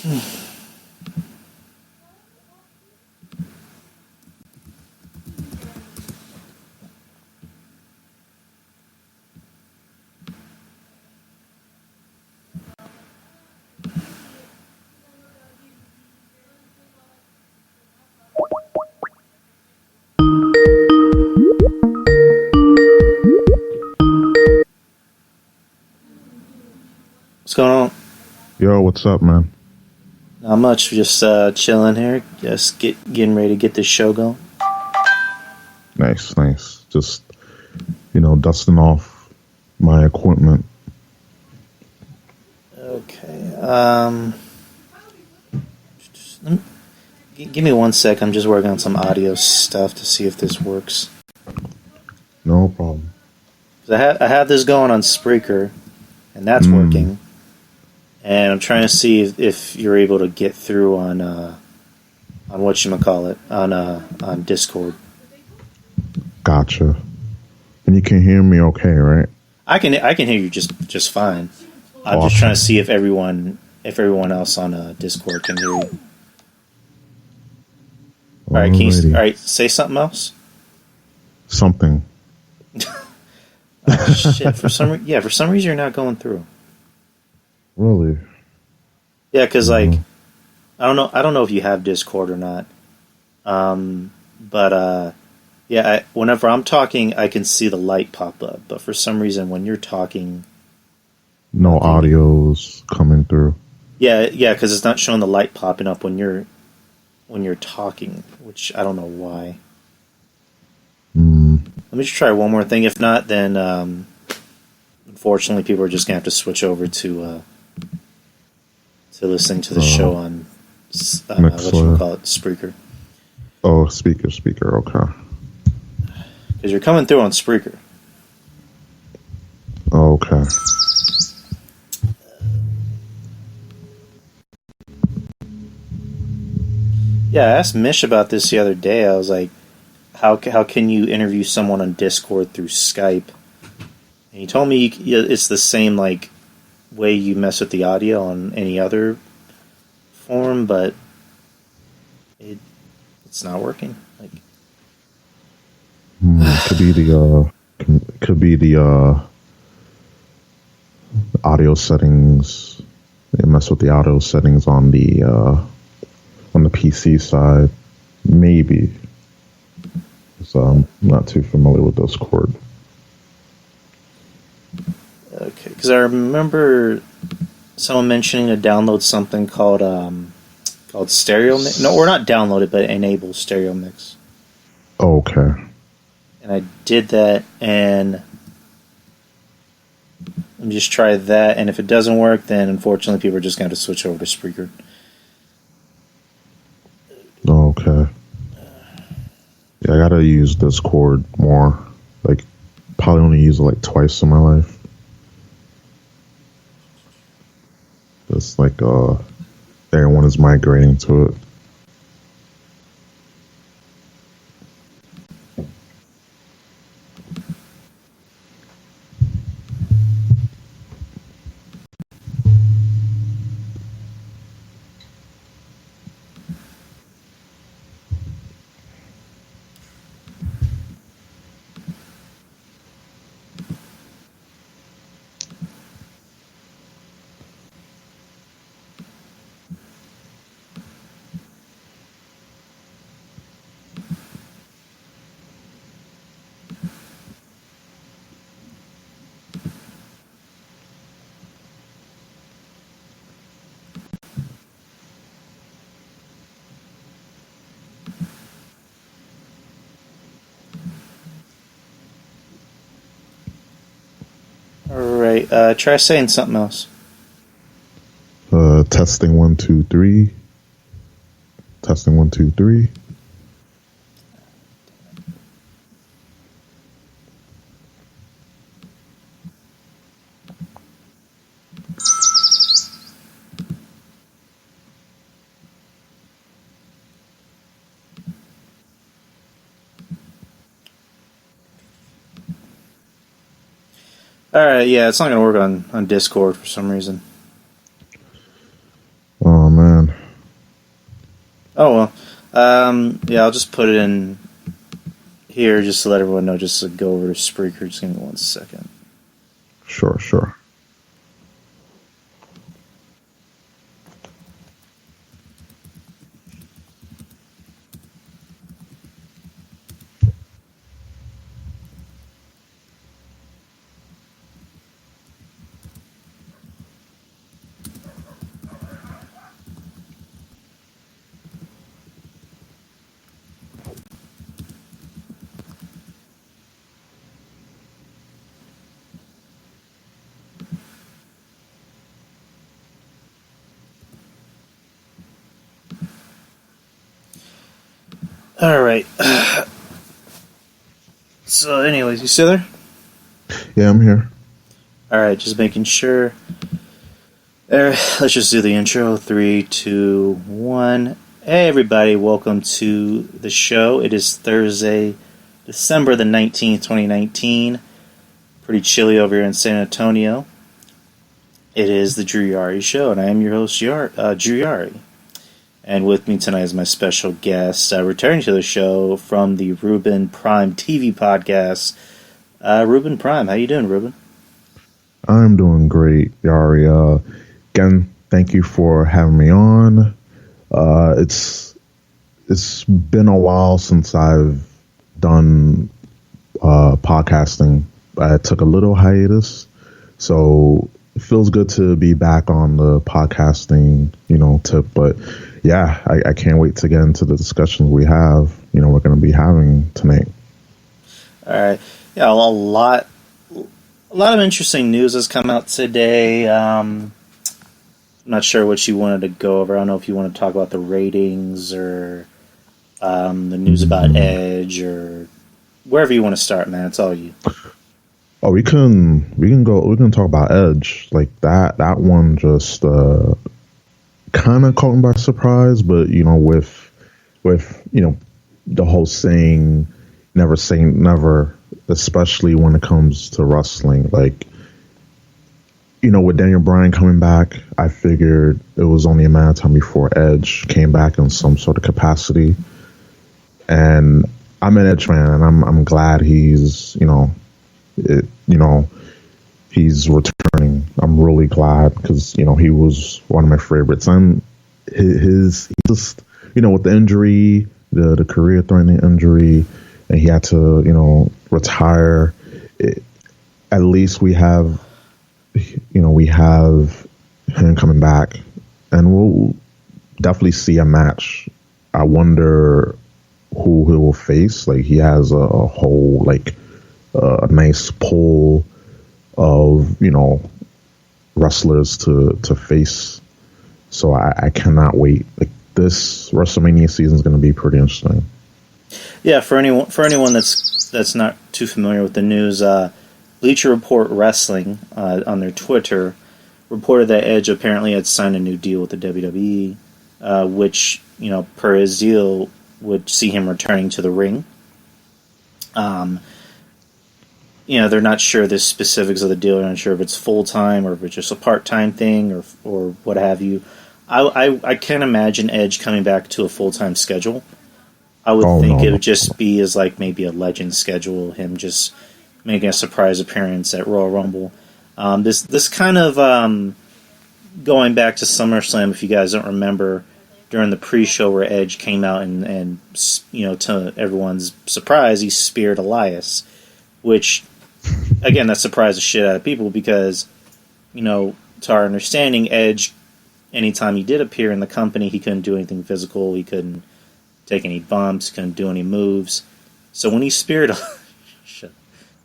What's going on? Yo, what's up, man? Not much. Just chilling here. Just getting ready to get this show going. Nice, nice. Just, dusting off my equipment. Okay. Give me 1 sec. I'm just working on some audio stuff to see if this works. No problem. I have this going on Spreaker, and that's working. And I'm trying to see if you're able to get through on whatchamacallit, on Discord. Gotcha. And you can hear me okay, right? I can hear you just fine. I'm Awesome. just trying to see if everyone else on Discord can hear you. All right, all right, say something else. Something. Oh, shit, for some reason you're not going through. Really? Yeah, because I don't know if you have Discord or not. Whenever I'm talking, I can see the light pop up, but for some reason when you're talking, no audio's coming through. Yeah, because it's not showing the light popping up when you're talking, which I don't know why. Let me just try one more thing. If not, then unfortunately, people are just gonna have to switch over to listening to the show on Spreaker. Oh, speaker. Okay. Because you're coming through on Spreaker. Okay. Yeah, I asked Mish about this the other day. I was like, how can you interview someone on Discord through Skype? And he told me it's the same way you mess with the audio on any other form, but it's not working. Could be the audio settings. They mess with the audio settings on the PC side, maybe. So I'm not too familiar with Discord. Okay, because I remember someone mentioning to download something called Stereo Mix. No, or not download it, but enable Stereo Mix. Okay. And I did that, and let me just try that. And if it doesn't work, then unfortunately, people are just going to switch over to Spreaker. Okay. Yeah, I gotta use Discord more. Probably only use it twice in my life. It's everyone is migrating to it. Alright, try saying something else. Testing 1 2 3. Testing 1 2 3. Alright, yeah, it's not going to work on Discord for some reason. Oh man. Oh well. Yeah, I'll just put it in here just to let everyone know. Just to go over to Spreaker. Just give me 1 second. Sure, sure. All right. So, anyways, you still there? Yeah, I'm here. All right, just making sure. Let's just do the intro. 3, 2, 1. Hey, everybody! Welcome to the show. It is Thursday, December the 19th, 2019. Pretty chilly over here in San Antonio. It is the Drew Yari Show, and I am your host, Drew Yari. And with me tonight is my special guest, returning to the show from the Ruben Prime TV podcast. Ruben Prime, how you doing, Ruben? I'm doing great, Yari. Again, thank you for having me on. It's been a while since I've done podcasting. I took a little hiatus, so it feels good to be back on the podcasting, tip. But yeah, I can't wait to get into the discussions we're going to be having tonight. All right, yeah, a lot of interesting news has come out today. I'm not sure what you wanted to go over. I don't know if you want to talk about the ratings or the news about Edge or wherever you want to start, man. It's all you. Oh, we can talk about Edge. Like that one just kind of caught me by surprise, but with the whole saying never say never, especially when it comes to wrestling. Like, with Daniel Bryan coming back, I figured it was only a matter of time before Edge came back in some sort of capacity. And I'm an Edge fan, and I'm glad he's he's returning. I'm really glad because he was one of my favorites. And his just with the injury, the career-threatening injury, and he had to retire. At least we have him coming back, and we'll definitely see a match. I wonder who he will face. Like, he has a whole a nice pool of wrestlers to face. So I cannot wait. Like, this WrestleMania season is going to be pretty interesting. Yeah, for anyone that's not too familiar with the news, Bleacher Report Wrestling on their Twitter reported that Edge apparently had signed a new deal with the WWE, which per his deal would see him returning to the ring. They're not sure the specifics of the deal. They're not sure if it's full-time or if it's just a part-time thing or what have you. I can't imagine Edge coming back to a full-time schedule. I would think it would just be as maybe a legend schedule, him just making a surprise appearance at Royal Rumble. This kind of going back to SummerSlam, if you guys don't remember, during the pre-show where Edge came out and to everyone's surprise, he speared Elias, which, again, that surprised the shit out of people because, to our understanding, Edge, anytime he did appear in the company, he couldn't do anything physical, he couldn't take any bumps, couldn't do any moves. So when he speared... Shit.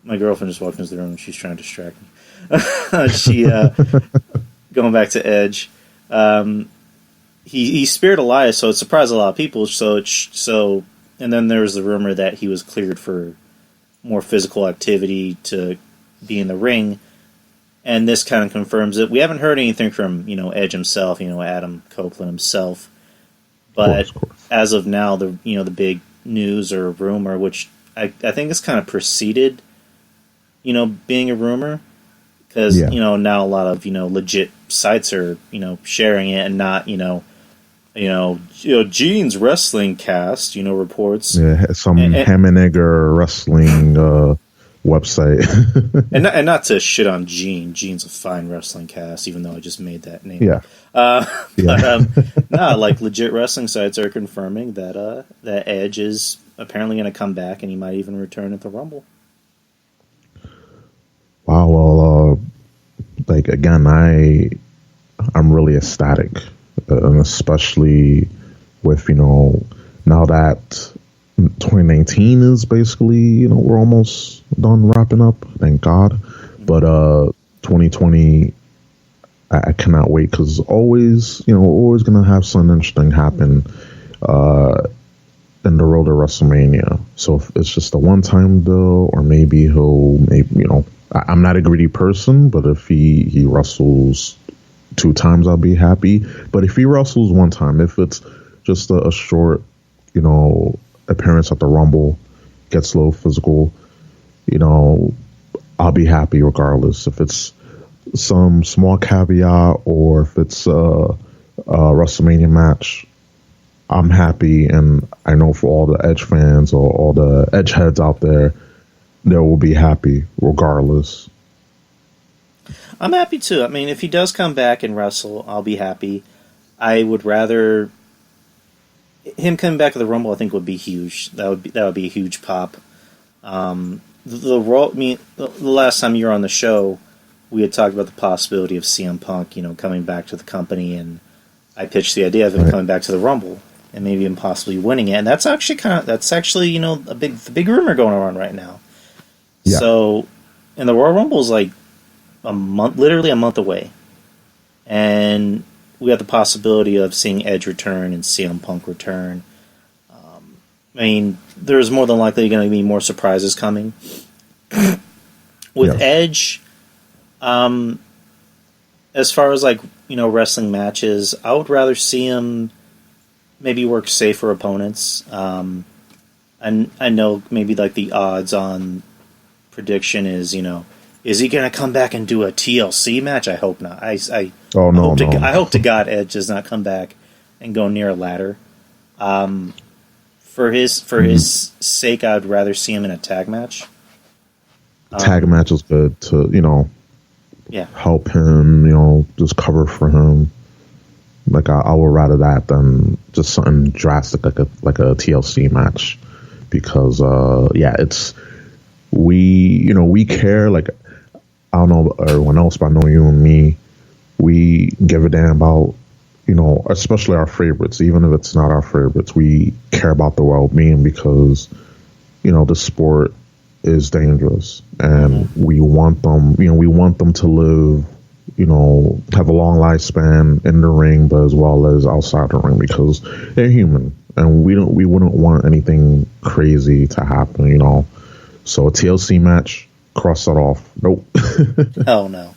My girlfriend just walked into the room and she's trying to distract me. She, going back to Edge, he speared Elias, so it surprised a lot of people. So, and then there was the rumor that he was cleared for more physical activity to be in the ring, and this kind of confirms it. We haven't heard anything from Edge himself, Adam Copeland himself, but of course. As of now, the big news or rumor, which I think is kind of preceded, being a rumor, because now a lot of legit sites are sharing it and not Gene's wrestling cast, reports. Yeah, some Hammenegger wrestling website. and not to shit on Gene. Gene's a fine wrestling cast, even though I just made that name. Yeah. But like legit wrestling sites are confirming that that Edge is apparently going to come back, and he might even return at the Rumble. Wow. Well, like again, I'm really ecstatic, and especially with now that 2019 is basically we're almost done wrapping up. Thank God. But 2020, I cannot wait because always gonna have something interesting happen in the road to WrestleMania. So if it's just a one-time deal, or maybe I'm not a greedy person, but if he wrestles 2 times, I'll be happy. But if he wrestles 1 time, if it's just a short, appearance at the Rumble, gets a little physical, I'll be happy regardless. If it's some small caveat or if it's a WrestleMania match, I'm happy. And I know for all the Edge fans or all the Edge heads out there, they will be happy regardless. I'm happy too. I mean, if he does come back and wrestle, I'll be happy. I would rather him coming back to the Rumble. I think would be huge. That would be a huge pop. The last time you were on the show, we had talked about the possibility of CM Punk, coming back to the company, and I pitched the idea of him coming back to the Rumble and maybe even possibly winning it. And that's actually a big rumor going around right now. Yeah. So, and the Royal Rumble is like literally a month away, and we have the possibility of seeing Edge return and CM Punk return. I mean, there's more than likely going to be more surprises coming. With Edge, as far as wrestling matches, I would rather see him maybe work safer opponents. And I know maybe the odds on prediction is is he going to come back and do a TLC match? I hope not. I hope to God Edge does not come back and go near a ladder. For his sake, I'd rather see him in a tag match. Tag match is good to help him, just cover for him. I would rather that than just something drastic like a TLC match, because it's we care. I don't know about everyone else, but I know you and me, we give a damn about especially our favorites. Even if it's not our favorites, we care about the well-being, because the sport is dangerous, and we want them to live, have a long lifespan in the ring, but as well as outside the ring, because they're human, and we wouldn't want anything crazy to happen. So a TLC match, cross that off. Nope. Hell no.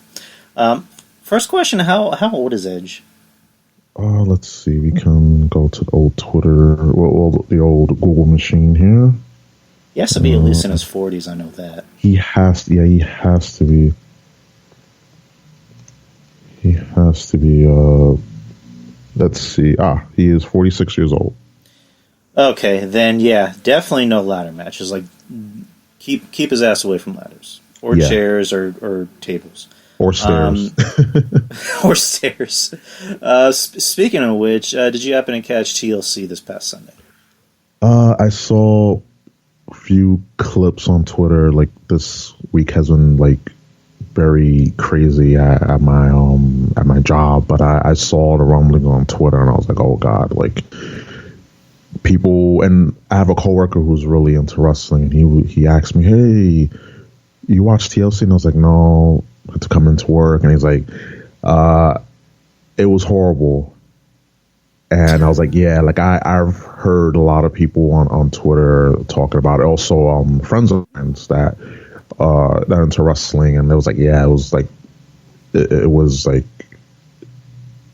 First question: How old is Edge? Let's see. We can go to the old Twitter, the old Google machine here. He has to be at least in his 40s. I know that. He has to be. He has to be. Let's see. He is 46 years old. Okay, then definitely no ladder matches. Keep his ass away from ladders or chairs or tables. Or stairs. Or stairs. Speaking of which, did you happen to catch TLC this past Sunday? I saw a few clips on Twitter. This week has been very crazy at my job, but I saw the rumbling on Twitter, and I was like, oh God, people. And I have a coworker who's really into wrestling, and he asked me, hey, you watch TLC? And I was like, no. To come into work, and he's like, it was horrible. And I was like, I've heard a lot of people on Twitter talking about it. Also, friends of mine that are into wrestling, and it was it was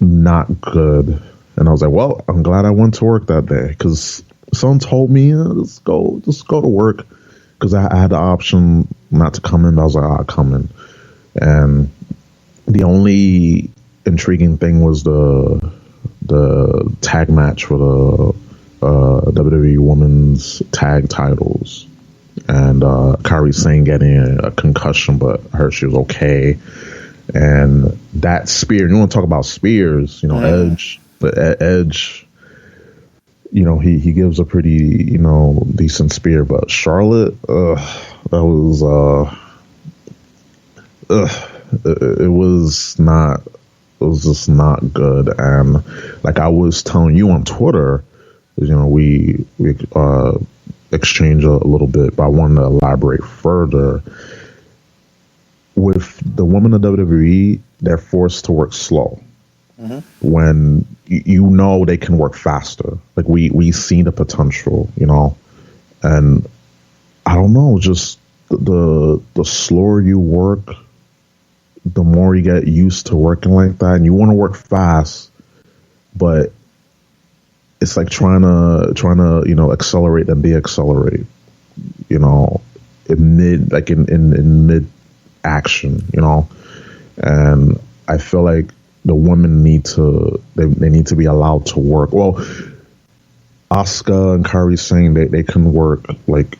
not good. And I was like, well, I'm glad I went to work that day, because someone told me just go to work, because I had the option not to come in. But I was like, I'll come in. And the only intriguing thing was the the tag match for the WWE Women's Tag Titles, and Kairi Sane getting a concussion, but I heard she was okay. And that spear, you want to talk about spears, Edge, but Edge, he gives a pretty, decent spear, but Charlotte, that was, it was just not good. And like I was telling you on Twitter, we exchange a little bit, but I wanted to elaborate further. With the women of WWE, they're forced to work slow. Mm-hmm. When they can work faster. Like we see the potential, and I don't know, just the slower you work, the more you get used to working like that, and you want to work fast, but it's like trying to accelerate and de-accelerate, in mid action, and I feel like the women need to be allowed to work. Well, Asuka and Kairi Sane, they can work, like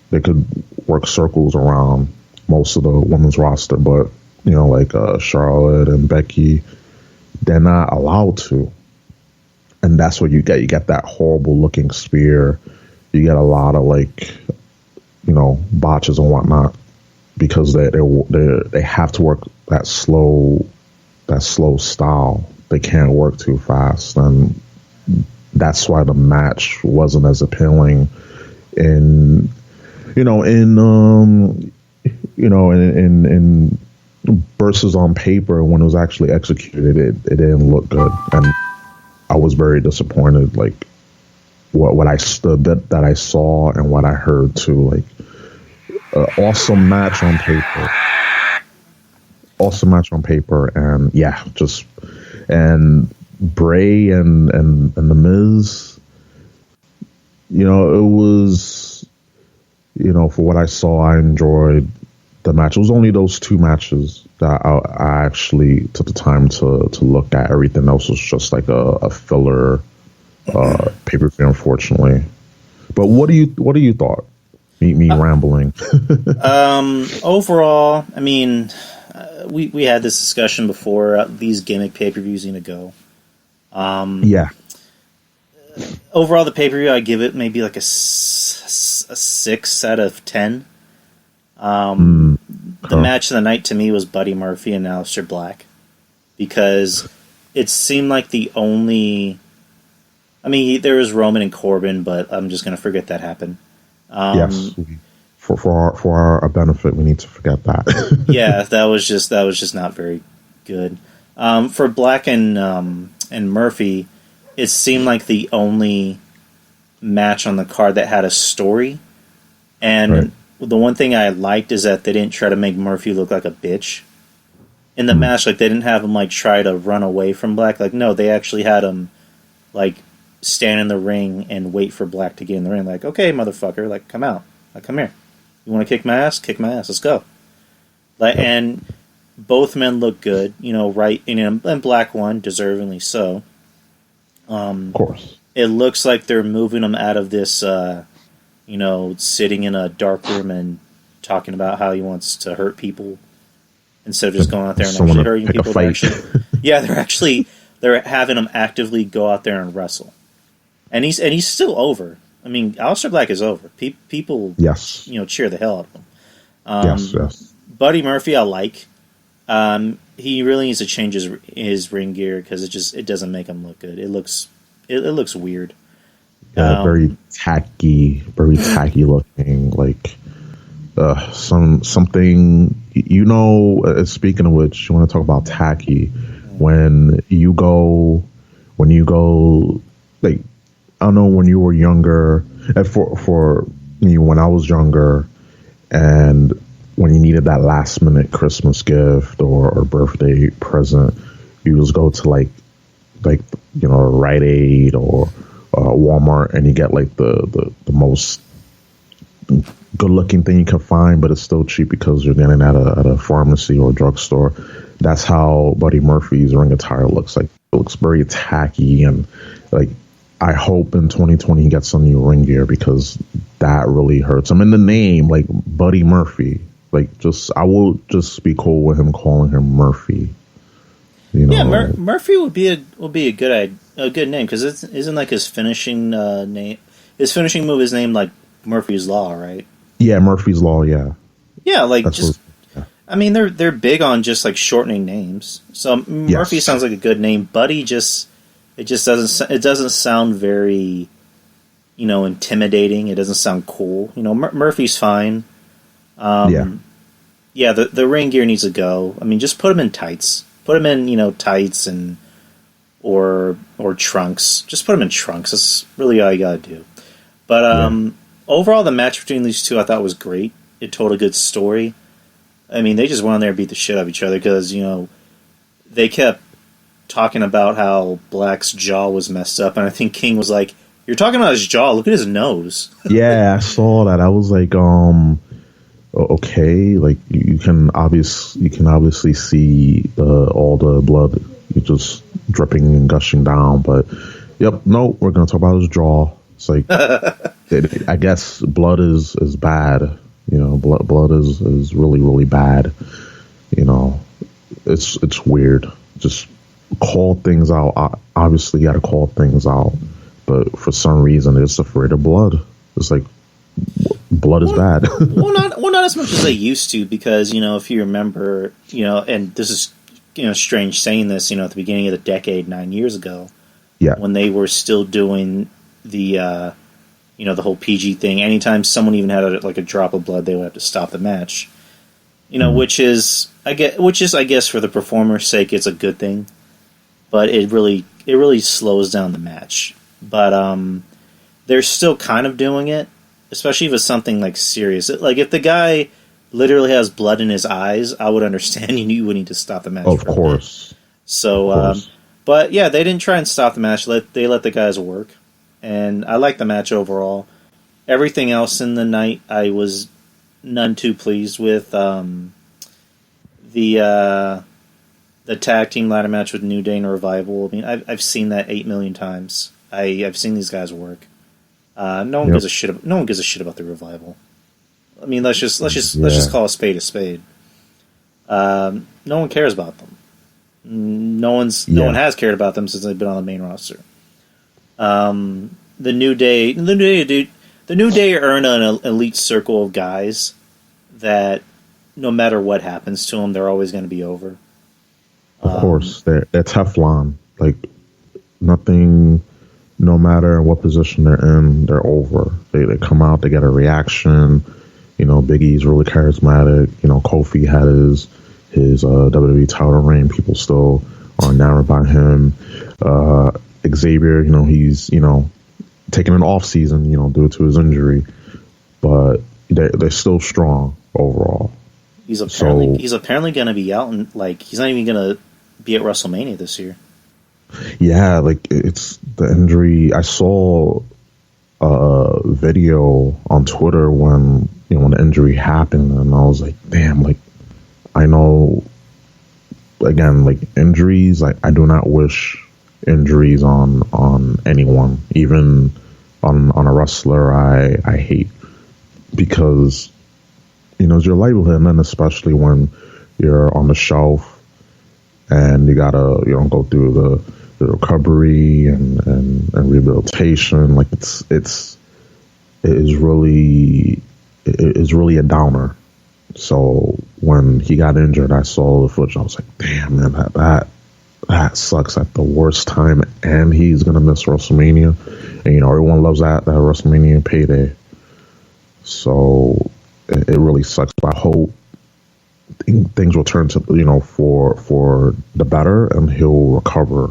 they could work circles around most of the women's roster, but like Charlotte and Becky, they're not allowed to. And that's what you get. You get that horrible looking spear. You get a lot of botches and whatnot because they have to work that slow style. They can't work too fast, and that's why the match wasn't as appealing in versus on paper. When it was actually executed, it didn't look good, and I was very disappointed. Like what I stood that I saw and what I heard too. Like awesome match on paper, and and Bray and the Miz. It was for what I saw, I enjoyed the match. It was only those two matches that I actually took the time to look at. Everything else was just like a filler pay-per-view, unfortunately. But what do you thought? Me rambling. Overall, I mean, we had this discussion before. These gimmick pay-per-views need to go. Yeah. Overall, the pay-per-view, I give it maybe like a 6 out of 10. The match of the night to me was Buddy Murphy and Aleister Black, because it seemed like the only. I mean, there was Roman and Corbin, but I'm just going to forget that happened. Yes, for our benefit, we need to forget that. Yeah, that was just not very good. For Black and Murphy, it seemed like the only match on the card that had a story, and. Right. The one thing I liked is that they didn't try to make Murphy look like a bitch in the match. Like, they didn't have him try to run away from Black. Like, no, they actually had him stand in the ring and wait for Black to get in the ring. Like, okay, motherfucker, come out, come here. You want to kick my ass? Kick my ass. Let's go. And both men look good, right? And Black won, deservingly so. Of course, it looks like they're moving him out of this. Sitting in a dark room and talking about how he wants to hurt people instead of just going out there and actually hurting people. They're having him actively go out there and wrestle, and he's still over. I mean, Aleister Black is over. People, yes, cheer the hell out of him. Yes. Buddy Murphy, I like. He really needs to change his ring gear because it doesn't make him look good. It looks weird. Very tacky looking, something. Speaking of which, you want to talk about tacky? When you go, I don't know, when you were younger, and for me, when I was younger, and when you needed that last minute Christmas gift or birthday present, you just go to Rite Aid or Walmart, and you get the most good looking thing you can find, but it's still cheap because you're getting it at a pharmacy or a drugstore. That's how Buddy Murphy's ring attire looks like. looks very tacky, and like I hope in 2020 he gets some new ring gear because that really hurts him. In the name, like Buddy Murphy, like just I will just be cool with him calling him Murphy. You know, Yeah, Murphy would be a good name because isn't like his finishing name, his finishing move is named like Murphy's Law, right? yeah, Murphy's Law, yeah, Yeah, like that's just what. Yeah. I mean they're big on just like shortening names. So Murphy Yes, sounds like a good name. Buddy just doesn't sound very intimidating. It doesn't sound cool. Murphy's fine. yeah, Yeah, the ring gear needs to go. I mean, just put him in tights. Put him in tights and or trunks. Just put him in trunks. That's really all you gotta do. But yeah. overall, the match between these two I thought was great. It told a good story. I mean, they just went on there and beat the shit out of each other because they kept talking about how Black's jaw was messed up, and I think King was like, "You're talking about his jaw. Look at his nose." Yeah, I saw that. I was like, okay, like you can obviously see all the blood just dripping and gushing down. But yep, no, we're gonna talk about his jaw. It's like I guess blood is bad. Blood is really really bad. It's weird. Just call things out. Obviously, you got to call things out. But for some reason, they're just afraid of blood. It's like blood is bad. Not as much as they used to, because if you remember, and this is strange saying this, at the beginning of the decade, 9 years ago, Yeah. when they were still doing the the whole PG thing. Anytime someone even had a drop of blood, they would have to stop the match. Which is I guess for the performer's sake, it's a good thing, but it really slows down the match. But they're still kind of doing it, especially if it's something like serious. Like if the guy literally has blood in his eyes, I would understand you would need to stop the match. Of course. So, Of course. but yeah, they didn't try and stop the match. They let the guys work, and I like the match overall. Everything else in the night, I was none too pleased with. The tag team ladder match with New Day and Revival. I mean, I've seen that 8 million times. I've seen these guys work. No one gives a shit. No one gives a shit about the Revival. I mean, let's just call a spade a spade. No one cares about them. No one has cared about them since they've been on the main roster. The New Day earn an elite circle of guys that no matter what happens to them, they're always going to be over. Of course, they're Teflon. Like nothing, no matter what position they're in, they're over. They come out, they get a reaction. Big E's really charismatic. Kofi had his WWE title reign. People still are enamored by him. Xavier, he's taking an off season, due to his injury, but they're still strong overall. He's apparently going to be out, and he's not even going to be at WrestleMania this year. Yeah, it's the injury. I saw a video on Twitter when the injury happened, and I was like, damn, I know. Again, injuries, I do not wish injuries on anyone, even on a wrestler I hate, because it's your livelihood, and then especially when you're on the shelf and you gotta go through the recovery and rehabilitation. It is really a downer. So when he got injured, I saw the footage. I was like, damn, man, that sucks at the worst time, and he's gonna miss WrestleMania. And everyone loves that WrestleMania payday. So it really sucks. But I hope things will turn to for the better, and he'll recover.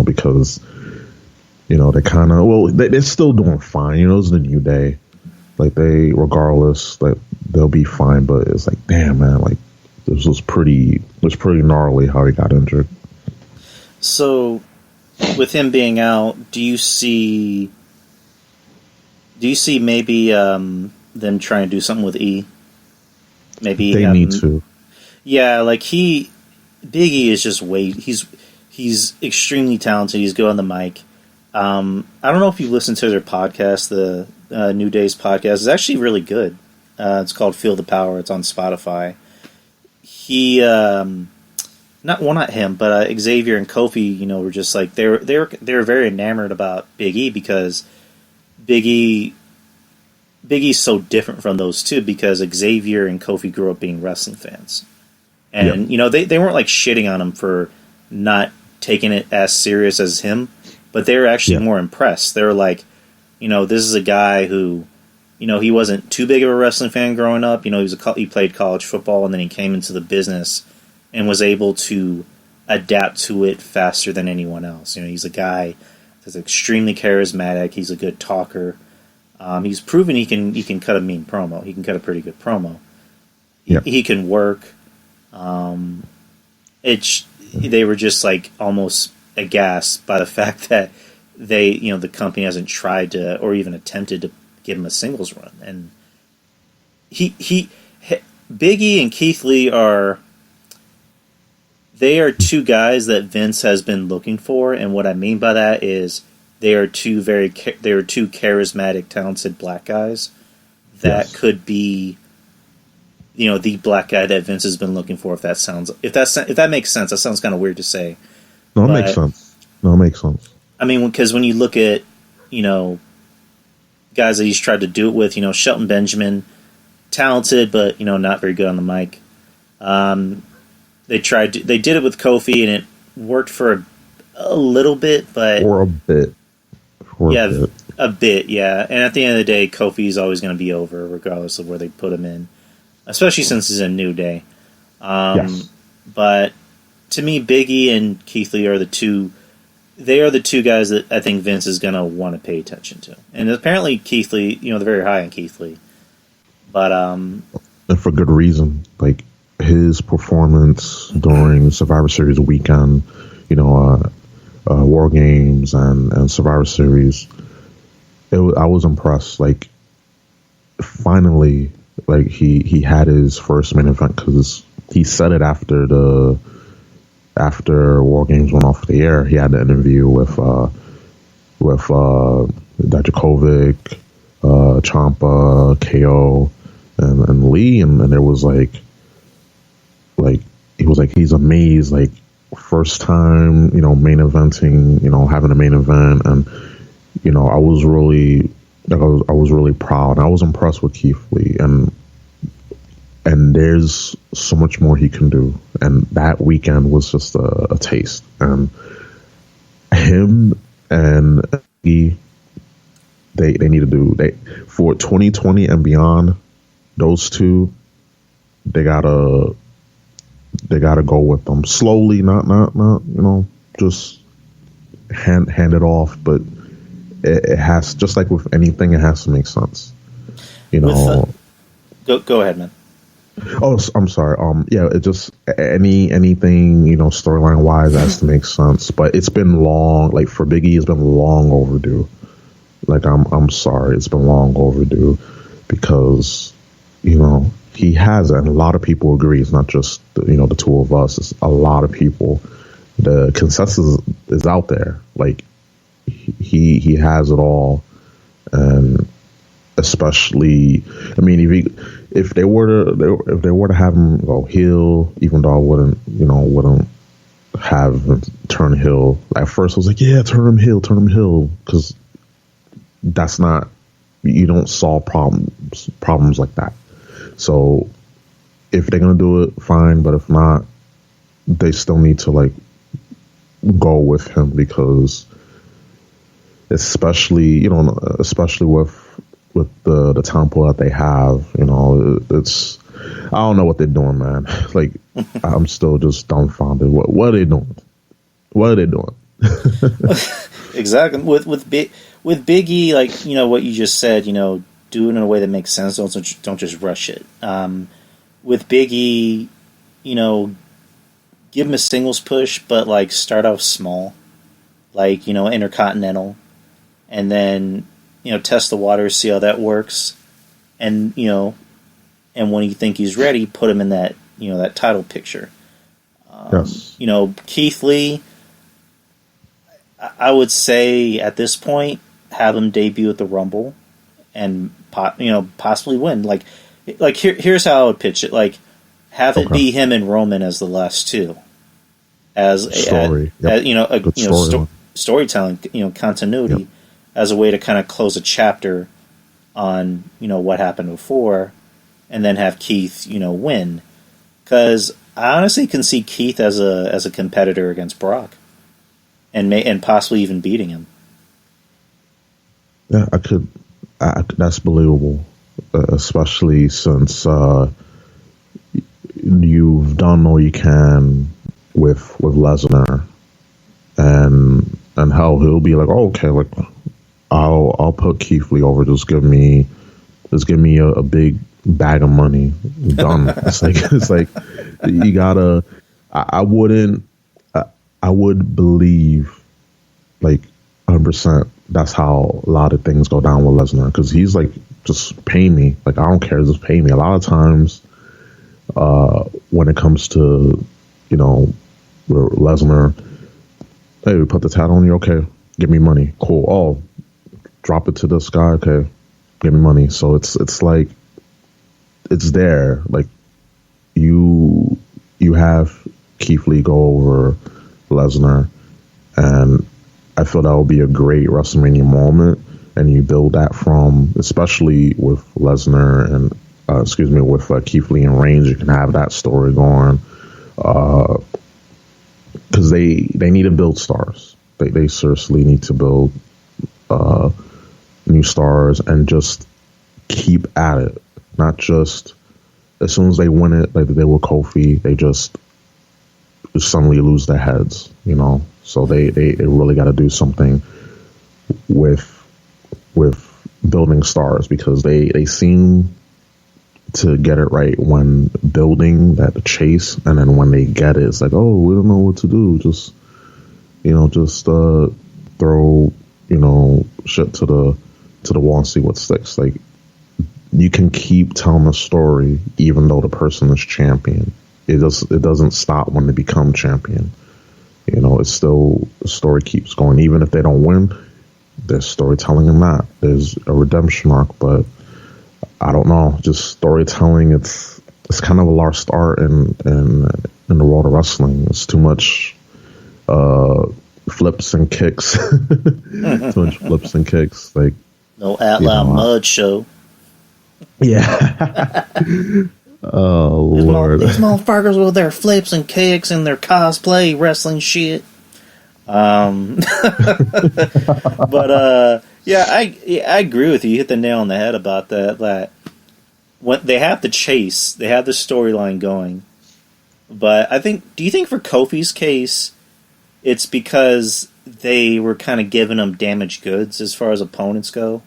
Because they kind of they're still doing fine. It's the New Day. Regardless, they'll be fine. But it's like, damn, man, this was pretty gnarly how he got injured. So, with him being out, do you see maybe them trying to do something with E? Maybe they need to. Yeah, Big E is just He's extremely talented. He's good on the mic. I don't know if you listen to their podcast, the New Days podcast. It's actually really good. It's called Feel the Power. It's on Spotify. He, not him, but Xavier and Kofi, were just like they were very enamored about Big E because Big E's so different from those two because Xavier and Kofi grew up being wrestling fans, and they weren't like shitting on him for not taking it as serious as him, but they were actually more impressed. They were like, this is a guy who, he wasn't too big of a wrestling fan growing up. He played college football, and then he came into the business and was able to adapt to it faster than anyone else. He's a guy that's extremely charismatic. He's a good talker. He's proven he can cut a mean promo. He can cut a pretty good promo. Yeah. He can work. They were just like almost aghast by the fact that the company hasn't tried to or even attempted to give him a singles run. And Big E and Keith Lee are two guys that Vince has been looking for, and what I mean by that is they are two charismatic, talented black guys that could be, the black guy that Vince has been looking for. If that makes sense, that sounds kind of weird to say. No, it makes sense. I mean, because when you look at, guys that he's tried to do it with, Shelton Benjamin, talented, but, not very good on the mic. They did it with Kofi, and it worked for a little bit, but... For a bit. A bit, yeah. And at the end of the day, Kofi's always going to be over, regardless of where they put him in. Especially since he's a New Day. But to me, Big E and Keith Lee are the two guys that I think Vince is going to want to pay attention to. And apparently Keith Lee, they're very high on Keith Lee. But and for good reason. Like his performance during Survivor Series weekend, War Games and Survivor Series, I was impressed. Like finally, like he had his first main event because he said it after War Games went off the air. He had an interview with Dijakovic, Ciampa, KO, and Lee, and there was like he was like he's amazed, like first time main eventing, having a main event, and I was really proud. I was impressed with Keith Lee, and there's so much more he can do. And that weekend was just a taste. And him and he, they need to do for 2020 and beyond. Those two, they gotta go with them slowly, not just hand it off, but it has, just like with anything, it has to make sense. Go ahead, man. Oh, I'm sorry. It just anything storyline wise has to make sense. But it's been long. Like for Biggie, it's been long overdue. Like I'm sorry, it's been long overdue because he has it, and a lot of people agree. It's not just the two of us. It's a lot of people. The consensus is out there. Like he has it all, and especially, I mean, if they were to have him go heel, even though I wouldn't have him turn heel. At first, I was like, yeah, turn him heel, because that's not, you don't solve problems like that. So if they're gonna do it, fine. But if not, they still need to go with him, because especially with the talent pool that they have, it's, I don't know what they're doing, man. Like I'm still just dumbfounded. What are they doing? What are they doing? Exactly. With Big E, like what you just said, do it in a way that makes sense. Don't just rush it. With Big E, give him a singles push, but start off small, Intercontinental, and then test the waters, see how that works, and and when you think he's ready, put him in that that title picture. Yes. Keith Lee, I would say at this point, have him debut at the Rumble and possibly win. Here's how I would pitch it. Like, have it be him and Roman as the last two, as story, storytelling, continuity, as a way to kind of close a chapter on what happened before, and then have Keith win. Because I honestly can see Keith as a competitor against Brock, and possibly even beating him. Yeah, I could. That's believable, especially since you've done all you can with Lesnar, and how he'll be like, oh, okay, like I'll put Keith Lee over. Just give me a big bag of money. Done. it's like you gotta. I would believe like 100%. That's how a lot of things go down with Lesnar, because he's like, just pay me. Like, I don't care, just pay me. A lot of times, when it comes to, Lesnar, hey, we put the title on you, okay, give me money, cool. Oh, drop it to this guy, okay, give me money. So it's like, it's there. Like, you have Keith Lee go over Lesnar, and I feel that would be a great WrestleMania moment, and you build that from, especially with Lesnar and with Keith Lee and Reigns, you can have that story going, because they need to build stars. They seriously need to build new stars and just keep at it. Not just as soon as they win it, like they did with Kofi, they just suddenly lose their heads, So they really got to do something with building stars, because they seem to get it right when building that chase, and then when they get it, it's like, oh, we don't know what to do. Just throw shit to the wall and see what sticks. Like, you can keep telling the story even though the person is champion. It doesn't stop when they become champion. It's still, the story keeps going. Even if they don't win, there's storytelling in that. There's a redemption arc, but I don't know. Just storytelling, it's kind of a lost art in the world of wrestling. It's too much flips and kicks. Too much flips and kicks. Like, no Out Loud Mud Show. Yeah. Oh, Lord. These motherfuckers with their flips and kicks and their cosplay wrestling shit. But yeah, I agree with you. You hit the nail on the head about that when they have the chase, they have the storyline going. But do you think for Kofi's case, it's because they were kind of giving him damaged goods as far as opponents go?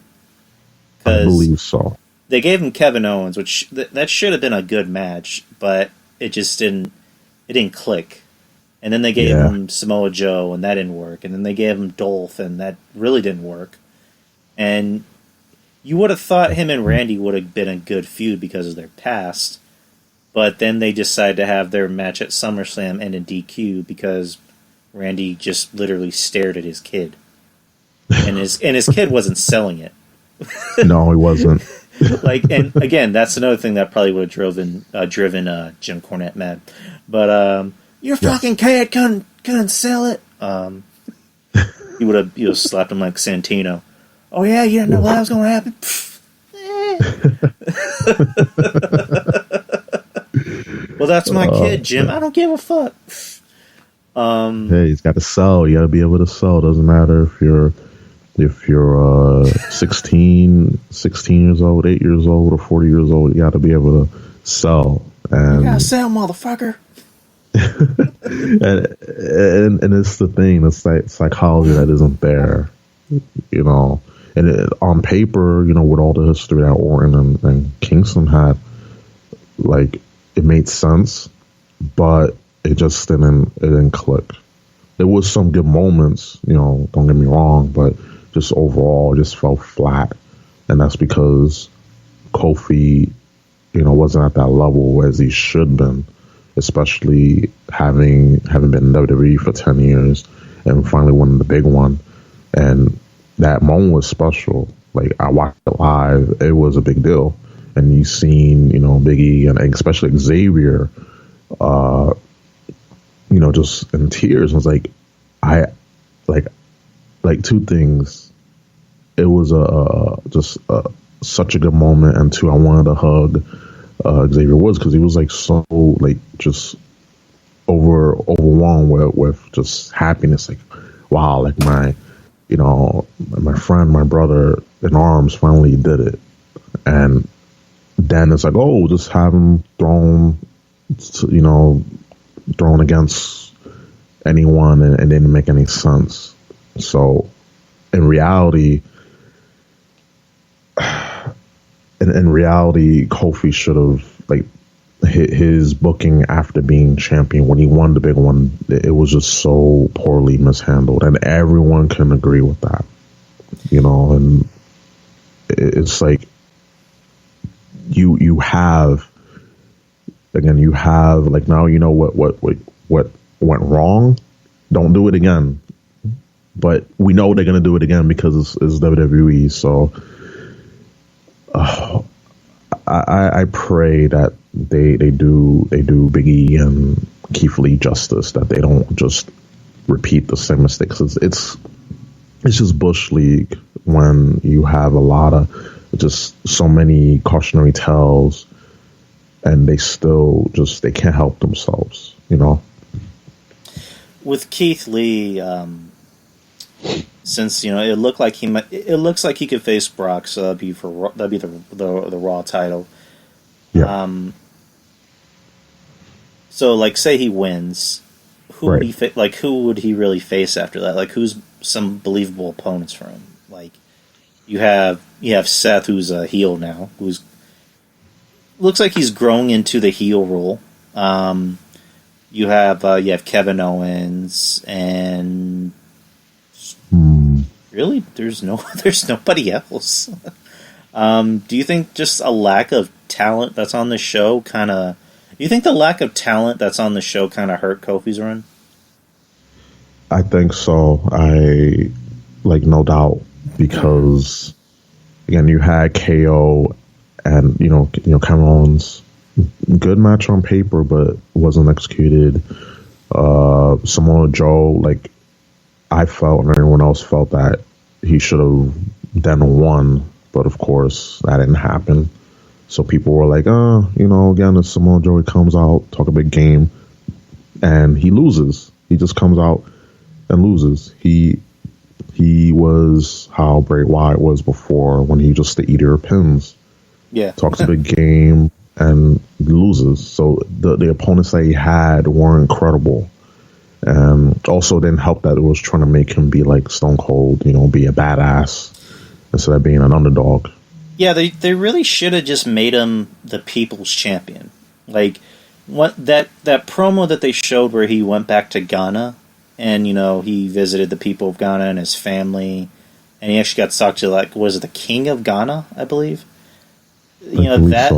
I believe so. They gave him Kevin Owens, which that should have been a good match, but it just didn't click. And then they gave him Samoa Joe, and that didn't work. And then they gave him Dolph, and that really didn't work. And you would have thought him and Randy would have been a good feud because of their past, but then they decided to have their match at SummerSlam end in DQ because Randy just literally stared at his kid, and his kid wasn't selling it. No, he wasn't. And again, that's another thing that probably would have driven Jim Cornette mad. But your fucking kid couldn't sell it. He would have slapped him like Santino. Oh yeah, you didn't know what was going to happen. Well, that's my kid, Jim. I don't give a fuck. Hey, he's got to sell. You got to be able to sell. Doesn't matter if you're 16 years old, 8 years old, or 40 years old. You got to be able to sell. And you got to sell, motherfucker. and it's the thing. It's like psychology that isn't there, And on paper, with all the history that Orton and Kingston had, like, it made sense, but it just didn't click. There was some good moments, don't get me wrong, but just overall, it just felt flat, and that's because Kofi, wasn't at that level as he should have been, especially having been in WWE for 10 years and finally winning the big one. And that moment was special. Like, I watched it live. It was a big deal. And you seen, Biggie and especially Xavier, just in tears. I was like, like two things. It was such a good moment, and two, I wanted to hug Xavier Woods because he was like so like just overwhelmed with just happiness. Like, wow, like my friend, my brother in arms finally did it. And then it's like, oh, just have him thrown against anyone, and it didn't make any sense. So in reality, Kofi should have like hit his booking after being champion when he won the big one. It was just so poorly mishandled, and everyone can agree with that. And it's like you have like, now what went wrong. Don't do it again. But we know they're gonna do it again because it's WWE. So I pray that they do Big E and Keith Lee justice, that they don't just repeat the same mistakes. It's just Bush League when you have a lot of just so many cautionary tales, and they still they can't help themselves. With Keith Lee, since it looks like he could face Brock, so that'd be the Raw title. Yeah. So like, say he wins, who right. would he who would he really face after that? Like, who's some believable opponents for him? Like, you have Seth, who's a heel now, who's looks like he's growing into the heel role. You have Kevin Owens, and really, there's nobody else. Do you think just a lack of talent that's on the show do you think the lack of talent that's on the show kind of hurt Kofi's run? I think so. No doubt, because again, you had KO and Kevin Owens, good match on paper, but wasn't executed. Samoa Joe, like, I felt and everyone else felt that he should have then won, but of course that didn't happen. So people were like, again, if Samoa Joe comes out, talk a big game, and he loses. He just comes out and loses. He was how Bray Wyatt was before, when he just the eater of pins. Yeah. Talks a big game and loses. So the opponents that he had weren't incredible. Also didn't help that it was trying to make him be like Stone Cold, be a badass instead of being an underdog. Yeah, they really should have just made him the people's champion. Like, what that promo that they showed where he went back to Ghana and he visited the people of Ghana and his family, and he actually got to talk to, like, was it the King of Ghana, I believe? That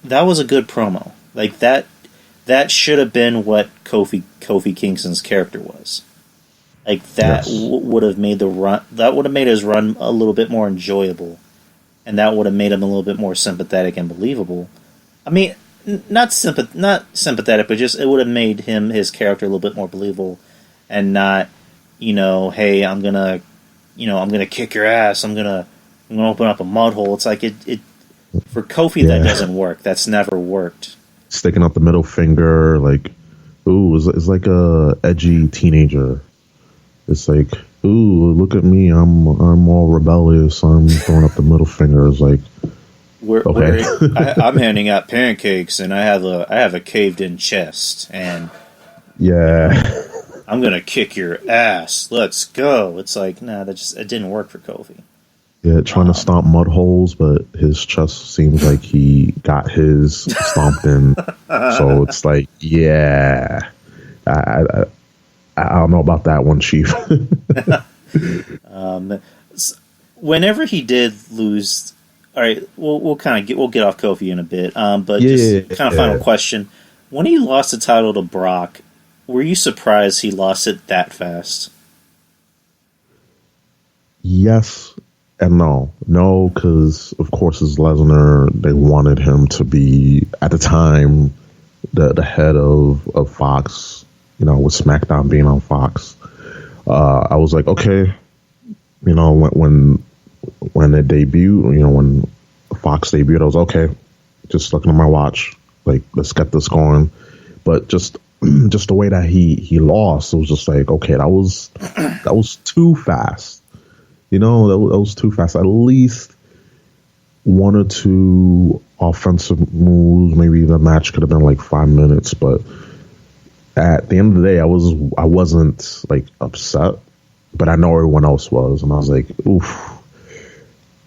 was a good promo. Like, that should have been what Kofi Kingston's character was. Like, that would have made his run a little bit more enjoyable, and that would have made him a little bit more sympathetic and believable. I mean, not sympathetic, but just it would have made his character a little bit more believable, and not, hey, I'm gonna kick your ass, I'm gonna open up a mud hole. It's like it for Kofi, that doesn't work. That's never worked. Sticking out the middle finger, like, ooh, it's like a edgy teenager. It's like, ooh, look at me, I'm all rebellious, I'm throwing up the middle finger. It's like, okay. I'm handing out pancakes, and I have a caved in chest, and yeah, I'm gonna kick your ass. Let's go. It's like, nah, it didn't work for Kofi. Yeah, trying to stomp mud holes, but his chest seems like he got his stomped in. So it's like, yeah, I don't know about that one, Chief. Whenever he did lose, all right, we'll get off Kofi in a bit. But final question: when he lost the title to Brock, were you surprised he lost it that fast? Yes and no. No, because of course, as Lesnar, they wanted him to be at the time the head of Fox. You know, with SmackDown being on Fox, I was like, okay, you know, when it debuted, you know, when Fox debuted, I was okay. Just looking at my watch, like, let's get this going. But just the way that he lost, it was just like, okay, that was too fast. You know, that was too fast. At least one or two offensive moves. Maybe the match could have been like 5 minutes, but at the end of the day, I wasn't like upset, but I know everyone else was, and I was like, oof.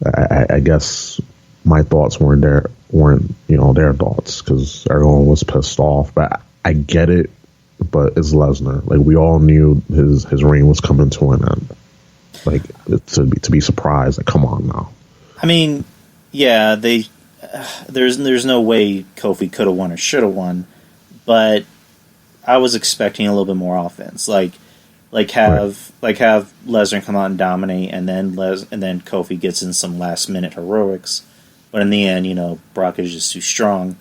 I guess my thoughts weren't their thoughts, because everyone was pissed off. But I get it. But it's Lesnar. Like, we all knew his reign was coming to an end. Like, to be surprised. Like, come on now. I mean, yeah, there's no way Kofi could have won or should have won, but I was expecting a little bit more offense. Like have Lesnar come out and dominate, and then Kofi gets in some last minute heroics. But in the end, you know, Brock is just too strong.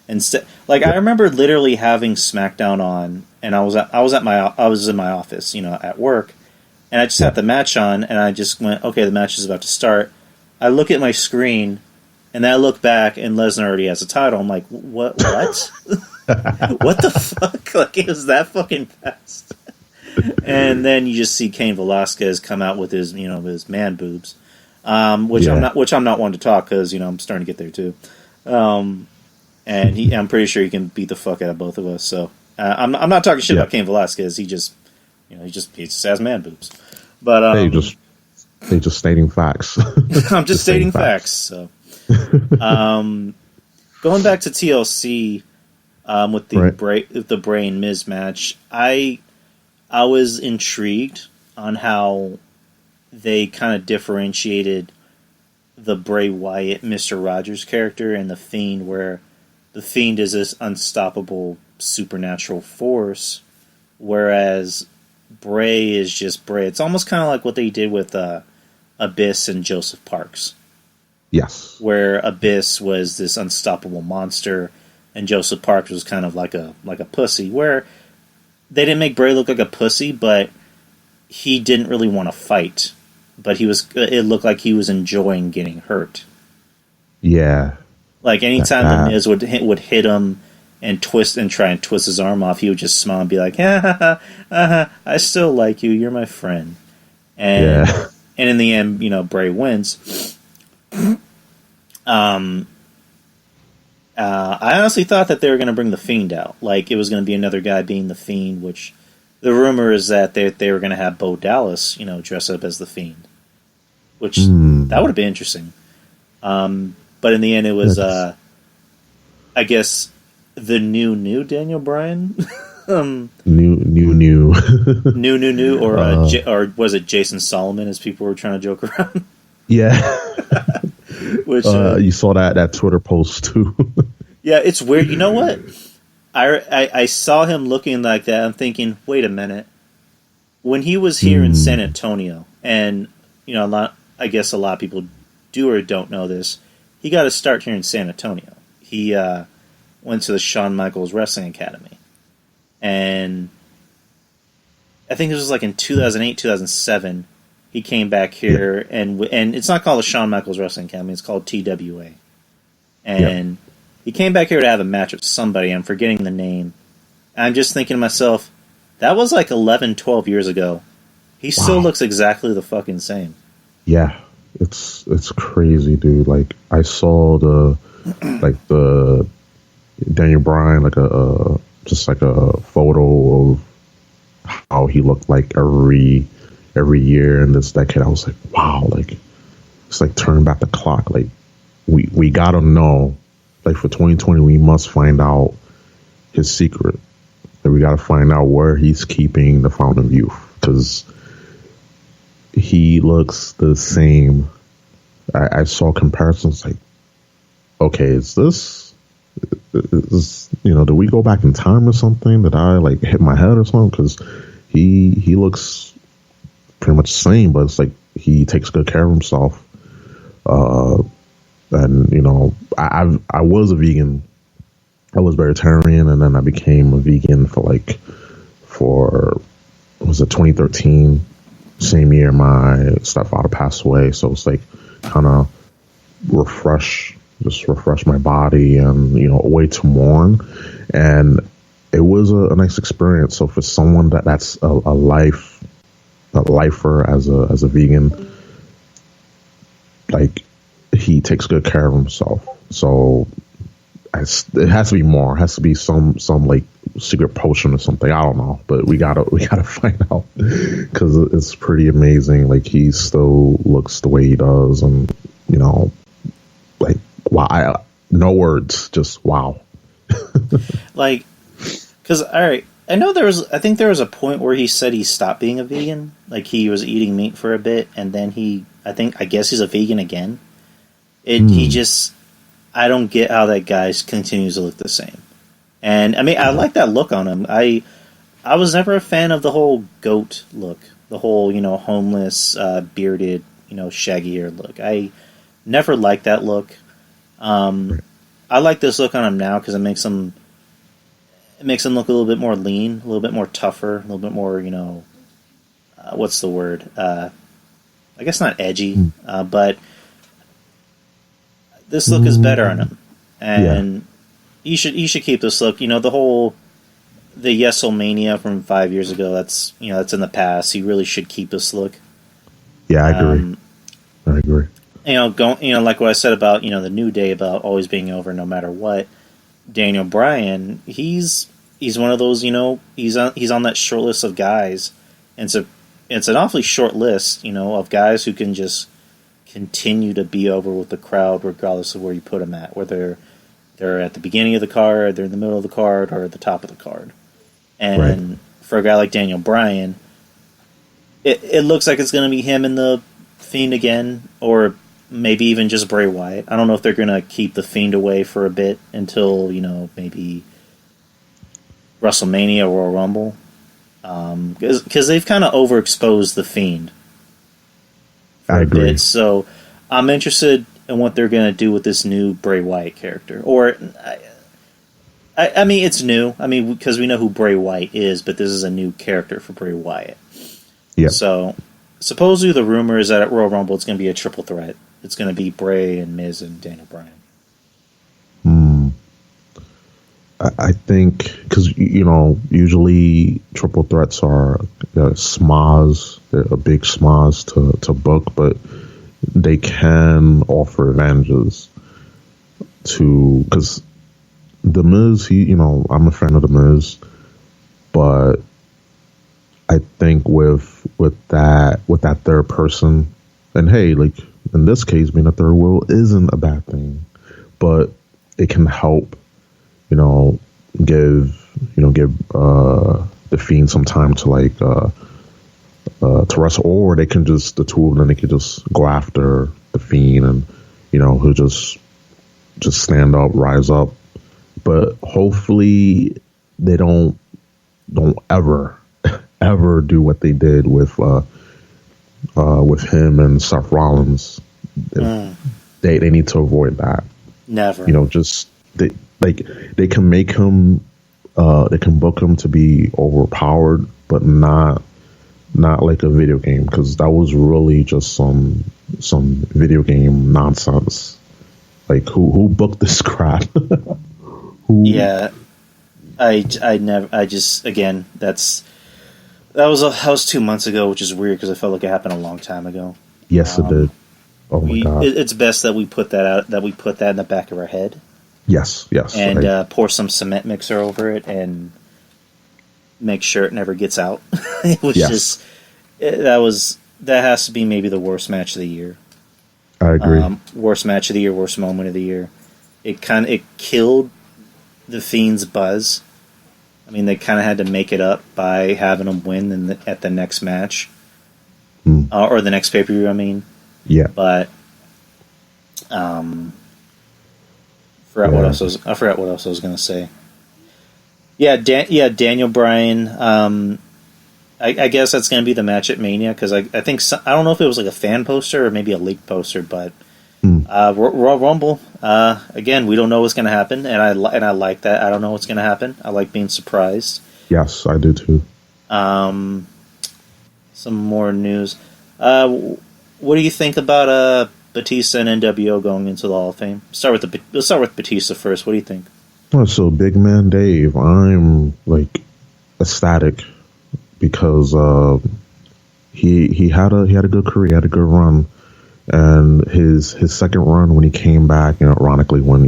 Instead, like, I remember literally having SmackDown on, and I was in my office, you know, at work, and I just had the match on, and I just went, okay, the match is about to start. I look at my screen, and then I look back, and Lesnar already has a title. I'm like, what? What the fuck? Like, it was that fucking fast. And then you just see Cain Velasquez come out with his, you know, his man boobs, which I'm not one to talk, because, you know, I'm starting to get there too. And I'm pretty sure he can beat the fuck out of both of us. So I'm not talking shit about Cain Velasquez. He just has man boobs. But they just stating facts. I'm just stating facts. So going back to TLC with the Bray and Miz match, I was intrigued on how they kind of differentiated the Bray Wyatt, Mr. Rogers character, and the Fiend, where the Fiend is this unstoppable supernatural force, whereas Bray is just Bray. It's almost kind of like what they did with Abyss and Joseph Parks. Yes. Where Abyss was this unstoppable monster, and Joseph Parks was kind of like a pussy, where they didn't make Bray look like a pussy, but he didn't really want to fight. But it looked like he was enjoying getting hurt. Yeah. Like, anytime the Miz would hit him and try and twist his arm off, he would just smile and be like, I still like you, you're my friend. And in the end, you know, Bray wins. I honestly thought that they were going to bring the Fiend out. Like, it was going to be another guy being the Fiend, which the rumor is that they were going to have Bo Dallas, you know, dress up as the Fiend. Which, that would have been interesting. But in the end, it was, I guess, the new Daniel Bryan? New. Or was it Jason Solomon, as people were trying to joke around? Yeah. Which you saw that Twitter post, too. Yeah, it's weird. You know what? I saw him looking like that. I'm thinking, wait a minute. When he was here in San Antonio, and, you know, I guess a lot of people do or don't know this, he got to start here in San Antonio. He went to the Shawn Michaels Wrestling Academy. And I think it was like in 2008, 2007, he came back here, and it's not called the Shawn Michaels Wrestling Academy, it's called TWA. And he came back here to have a match with somebody, I'm forgetting the name. And I'm just thinking to myself, that was like 11, 12 years ago. He still looks exactly the fucking same. Yeah. It's crazy, dude. Like, I saw the Daniel Bryan, like just like a photo of how he looked like every year in this decade. I was like, wow, like, it's like turning back the clock. Like, we gotta know, like, for 2020, we must find out his secret. Like, we gotta find out where he's keeping the Fountain of Youth, because he looks the same. I saw comparisons like, okay, is this, you know, did we go back in time or something? Did I, like, hit my head or something? Because he looks pretty much the same, but it's like he takes good care of himself. And I was a vegan. I was vegetarian, and then I became a vegan for was it 2013? Same year my stepfather passed away, so it's like kind of refresh my body, and a way to mourn. And it was a nice experience. So for someone that's a lifer as a vegan, like, he takes good care of himself. So it has to be more. It has to be some like secret potion or something. I don't know, but we gotta find out, because it's pretty amazing. Like, he still looks the way he does, and like, wow. No words, just wow. Like, because all right, I think there was a point where he said he stopped being a vegan. Like, he was eating meat for a bit, and then I guess he's a vegan again. He just, I don't get how that guy continues to look the same. And I mean, I like that look on him. I was never a fan of the whole goat look, the whole homeless, bearded, shaggy hair look. I never liked that look. I like this look on him now because it makes him look a little bit more lean, a little bit more tougher, a little bit more what's the word? I guess not edgy, but this look is better on him, and you should keep this look. The Yeselmania from 5 years ago. That's that's in the past. He really should keep this look. Yeah, I agree. I agree. Like what I said about the New Day, about always being over no matter what. Daniel Bryan, he's one of those. He's on that short list of guys, and it's an awfully short list. Of guys who can just continue to be over with the crowd regardless of where you put them at, whether they're at the beginning of the card, they're in the middle of the card, or at the top of the card. And for a guy like Daniel Bryan, it looks like it's going to be him and the Fiend again, or maybe even just Bray Wyatt. I don't know if they're going to keep the Fiend away for a bit until maybe WrestleMania or Royal Rumble, because they've kind of overexposed the Fiend. I agree. So I'm interested in what they're going to do with this new Bray Wyatt character. Or, I mean, it's new. I mean, because we know who Bray Wyatt is, but this is a new character for Bray Wyatt. Yeah. So, supposedly the rumor is that at Royal Rumble it's going to be a triple threat. It's going to be Bray and Miz and Daniel Bryan. I think, because usually triple threats are schmoz, they're a big schmoz to book, but they can offer advantages because the Miz, I'm a fan of the Miz, but I think with that third person, and hey, like in this case, being a third wheel isn't a bad thing, but it can help. Give the Fiend some time to to wrestle, or they can just, the two of them, they could just go after the Fiend, and he'll just stand up, rise up. But hopefully they don't ever do what they did with him and Seth Rollins. They need to avoid that. Never. They can make him, they can book him to be overpowered, but not like a video game, because that was really just some video game nonsense. Like, who booked this crap? Yeah, I just, again, that was 2 months ago, which is weird because I felt like it happened a long time ago. Yes, it did. Oh my god! It's best that we put that out, that we put that in the back of our head. Yes. And pour some cement mixer over it and make sure it never gets out. It was that has to be maybe the worst match of the year. I agree. Worst match of the year, worst moment of the year. It killed the Fiend's buzz. I mean, they kind of had to make it up by having him win at the next match, or the next pay-per-view. I mean, yeah. But I forgot what else I was going to say. Yeah, Daniel Bryan. I guess that's going to be the match at Mania because I think I don't know if it was like a fan poster or maybe a leaked poster, but Royal Rumble again. We don't know what's going to happen, and I like that. I don't know what's going to happen. I like being surprised. Yes, I do too. Some more news. What do you think about Batista and NWO going into the Hall of Fame? Let's start with Batista first. What do you think? Oh, so big man Dave, I'm like ecstatic because he had a good career, he had a good run, and his second run when he came back, and ironically when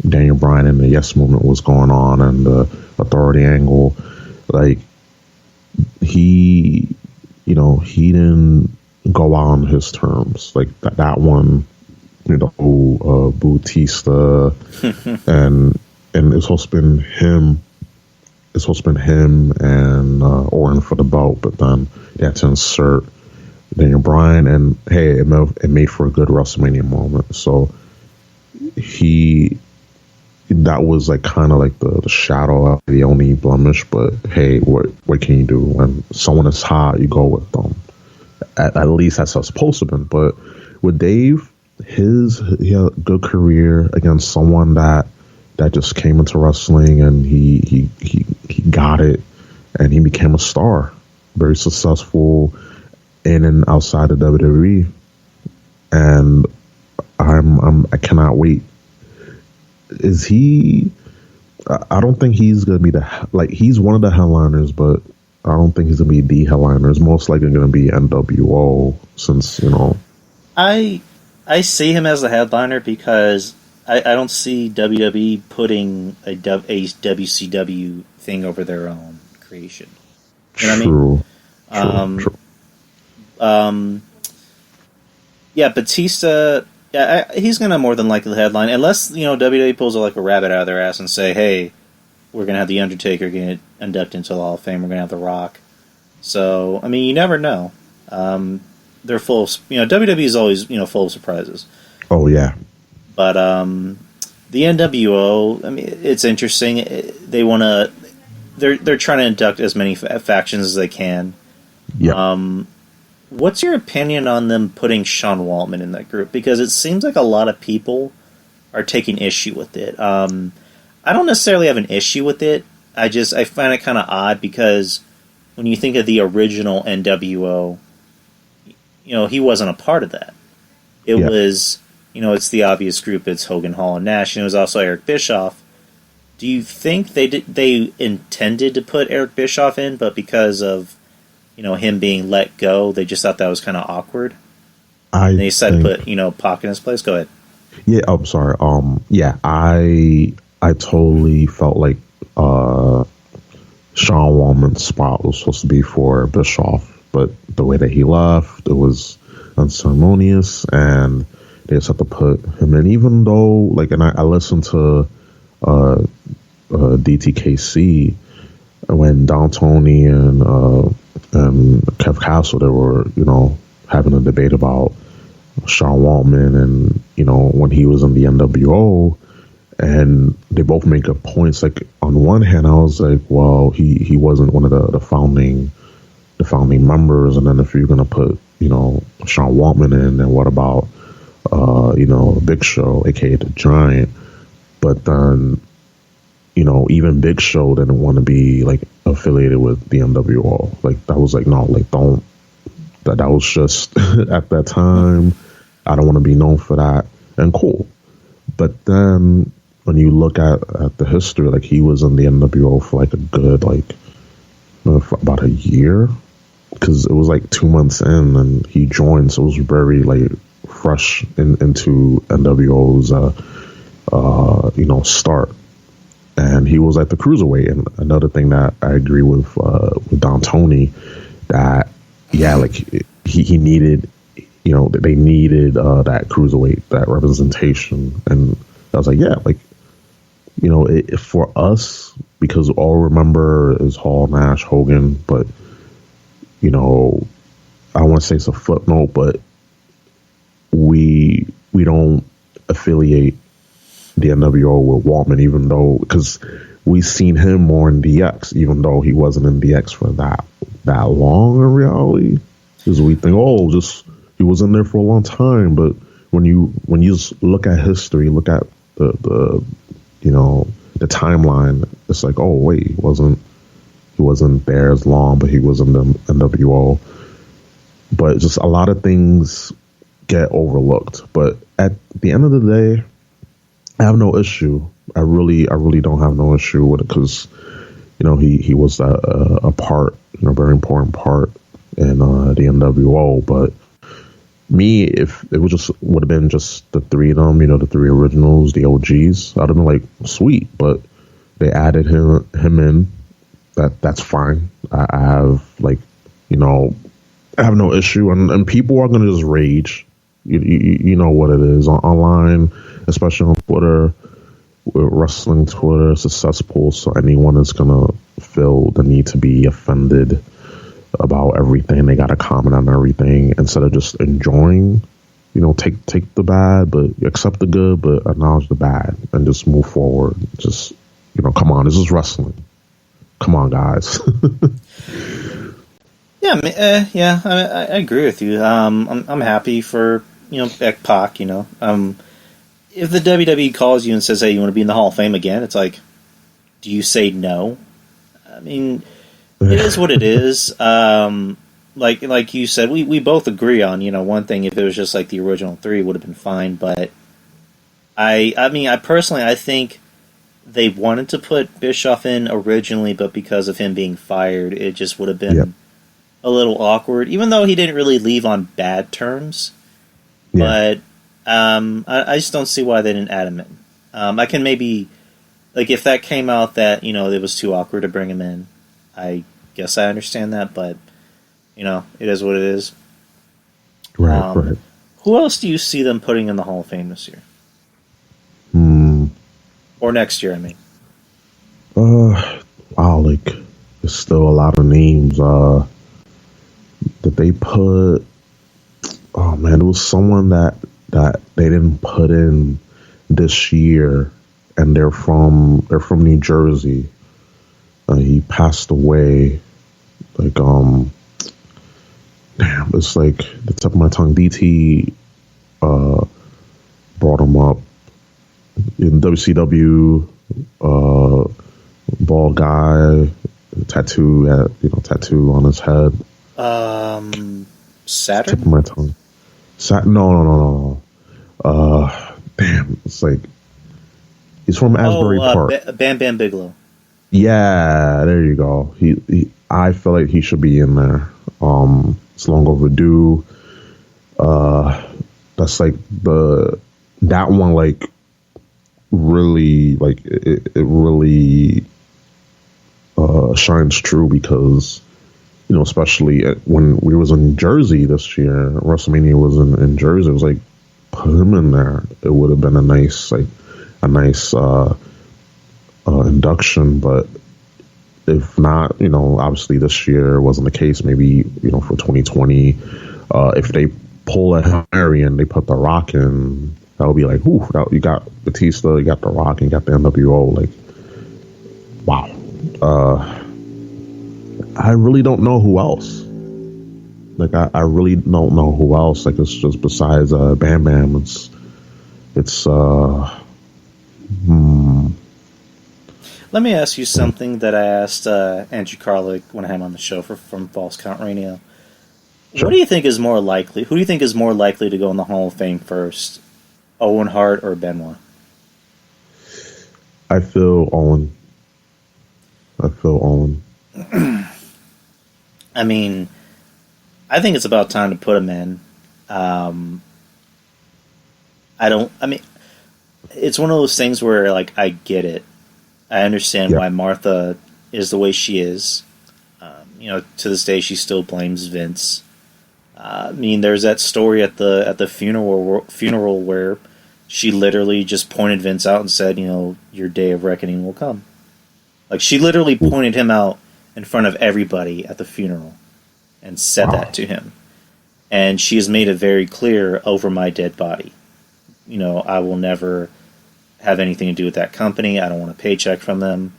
Daniel Bryan and the Yes Movement was going on and the Authority angle, like he didn't go out on his terms like that one. Bautista, and it's supposed to been him. It's supposed to been him and Orton for the belt, but then they had to insert Daniel Bryan, and hey, it made for a good WrestleMania moment. So that was like kind of like the shadow of the only blemish. But hey, what can you do when someone is hot? You go with them. At least that's how it's supposed to be. But with Dave, he had a good career against someone that just came into wrestling, and he got it, and he became a star, very successful in and outside of WWE, and I cannot wait. Is he? I don't think he's gonna be he's one of the headliners, but I don't think he's gonna be the headliner. It's most likely gonna be NWO, since I see him as the headliner because I don't see WWE putting a WCW thing over their own creation. You know what I mean? True. Yeah, Batista. Yeah, he's gonna more than likely headline unless WWE pulls like a rabbit out of their ass and say, "Hey, we're gonna have the Undertaker get inducted into the Hall of Fame. We're gonna have The Rock." So I mean, you never know. They're full of, WWE is always, full of surprises. Oh, yeah. But the NWO, I mean, it's interesting. They want to, they're trying to induct as many factions as they can. Yeah. What's your opinion on them putting Sean Waltman in that group? Because it seems like a lot of people are taking issue with it. I don't necessarily have an issue with it. I find it kind of odd because when you think of the original NWO, he wasn't a part of that. It was, it's the obvious group. It's Hogan, Hall, and Nash, and it was also Eric Bischoff. Do you think they intended to put Eric Bischoff in, but because of him being let go, they just thought that was kind of awkward? And they decided to put Pac in his place. Go ahead. Yeah, I'm sorry. Yeah, I totally felt like Sean Waltman's spot was supposed to be for Bischoff. But the way that he left, it was unceremonious, and they just had to put him in. Even though, and I listened to DTKC when Don Tony and Kev Castle, they were having a debate about Sean Waltman and when he was in the NWO, and they both make good points. Like on one hand, I was like, well, he wasn't one of the founding members, and then if you're gonna put Sean Waltman in, then what about Big Show, aka the Giant? But then even Big Show didn't want to be affiliated with the NWO. That was no, don't. That was just at that time. I don't want to be known for that, and cool. But then when you look at the history, he was in the NWO for a good for about a year, because it was 2 months in and he joined, so it was very fresh into NWO's start, and he was at the cruiserweight. And another thing that I agree with Don Tony, that he needed, they needed that cruiserweight, that representation, and I was for us, because all we remember is Hall, Nash, Hogan, but I want to say it's a footnote, but we don't affiliate the NWO with Waltman, even though, because we've seen him more in DX, even though he wasn't in DX for that that long in reality. Because we think, oh, just he was in there for a long time, but when you just look at history, look at the you know the timeline, it's like, oh wait, he wasn't there as long, but he was in the NWO. But just a lot of things get overlooked. But at the end of the day, I have no issue. I really don't have no issue with it because, he was a part, very important part in the NWO. But me, if it would have been just the three of them, the three originals, the OGs, I'd have been like, sweet. But they added him in. That's fine. I have I have no issue, and people are gonna just rage. You know what it is online, especially on Twitter. Wrestling Twitter is a cesspool, so anyone is gonna feel the need to be offended about everything. They gotta comment on everything instead of just enjoying. Take the bad, but accept the good, but acknowledge the bad, and just move forward. Just come on, this is wrestling. Come on, guys. Yeah, I agree with you. I'm happy for Pac. If the WWE calls you and says, "Hey, you want to be in the Hall of Fame again?" It's like, do you say no? I mean, it is what it is. Like you said, we both agree on one thing. If it was just like the original three, it would have been fine. But I personally, I think they wanted to put Bischoff in originally, but because of him being fired, it just would have been a little awkward, even though he didn't really leave on bad terms. Yeah. But I just don't see why they didn't add him in. I can maybe, if that came out that, it was too awkward to bring him in, I guess I understand that, but, it is what it is. Right. Who else do you see them putting in the Hall of Fame this year? Or next year, I mean. Wow, there's still a lot of names. That they put. Oh man, there was someone that they didn't put in this year, and they're from New Jersey. He passed away. Damn, it's the tip of my tongue. DT brought him up in WCW. Bald guy, tattoo on his head. Saturn? Tip of my tongue. No. Damn, it's he's from Asbury Park. Bam Bam Bigelow. Yeah, there you go. I feel like he should be in there. It's long overdue. That's that one really it really shines true because especially when we was in Jersey this year, WrestleMania was in Jersey. It was put him in there. It would have been a nice induction. But if not, obviously this year wasn't the case. Maybe for 2020, if they pull a Hail Mary and they put The Rock in, that would be ooh, you got Batista, you got The Rock, and you got the NWO. Wow. I really don't know who else. I really don't know who else. It's just besides Bam Bam. It's Let me ask you something that I asked Andrew Carlick when I had him on the show from False Count Radio. Sure. What do you think is more likely? Who do you think is more likely to go in the Hall of Fame first? Owen Hart or Benoit? I feel Owen. I mean, I think it's about time to put him in. It's one of those things where, I get it. I understand why Martha is the way she is. To this day, she still blames Vince. There's that story at the funeral where she literally just pointed Vince out and said, your day of reckoning will come. She literally pointed him out in front of everybody at the funeral and said that to him. And she has made it very clear, over my dead body. I will never have anything to do with that company. I don't want a paycheck from them.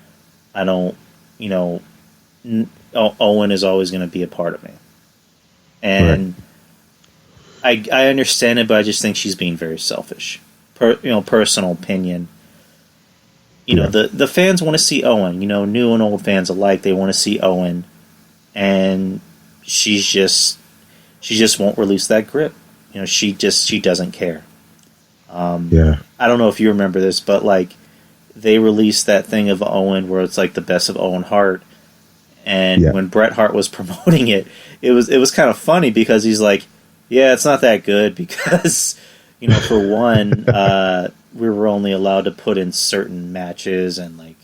I don't, Owen is always going to be a part of me, and I understand it, but I just think she's being very selfish. Personal opinion. The fans want to see Owen. New and old fans alike. They want to see Owen, and she just won't release that grip. She doesn't care. I don't know if you remember this, but like they released that thing of Owen where it's like the best of Owen Hart, and when Bret Hart was promoting it, it was kind of funny because he's like, yeah, it's not that good because for one, we were only allowed to put in certain matches and like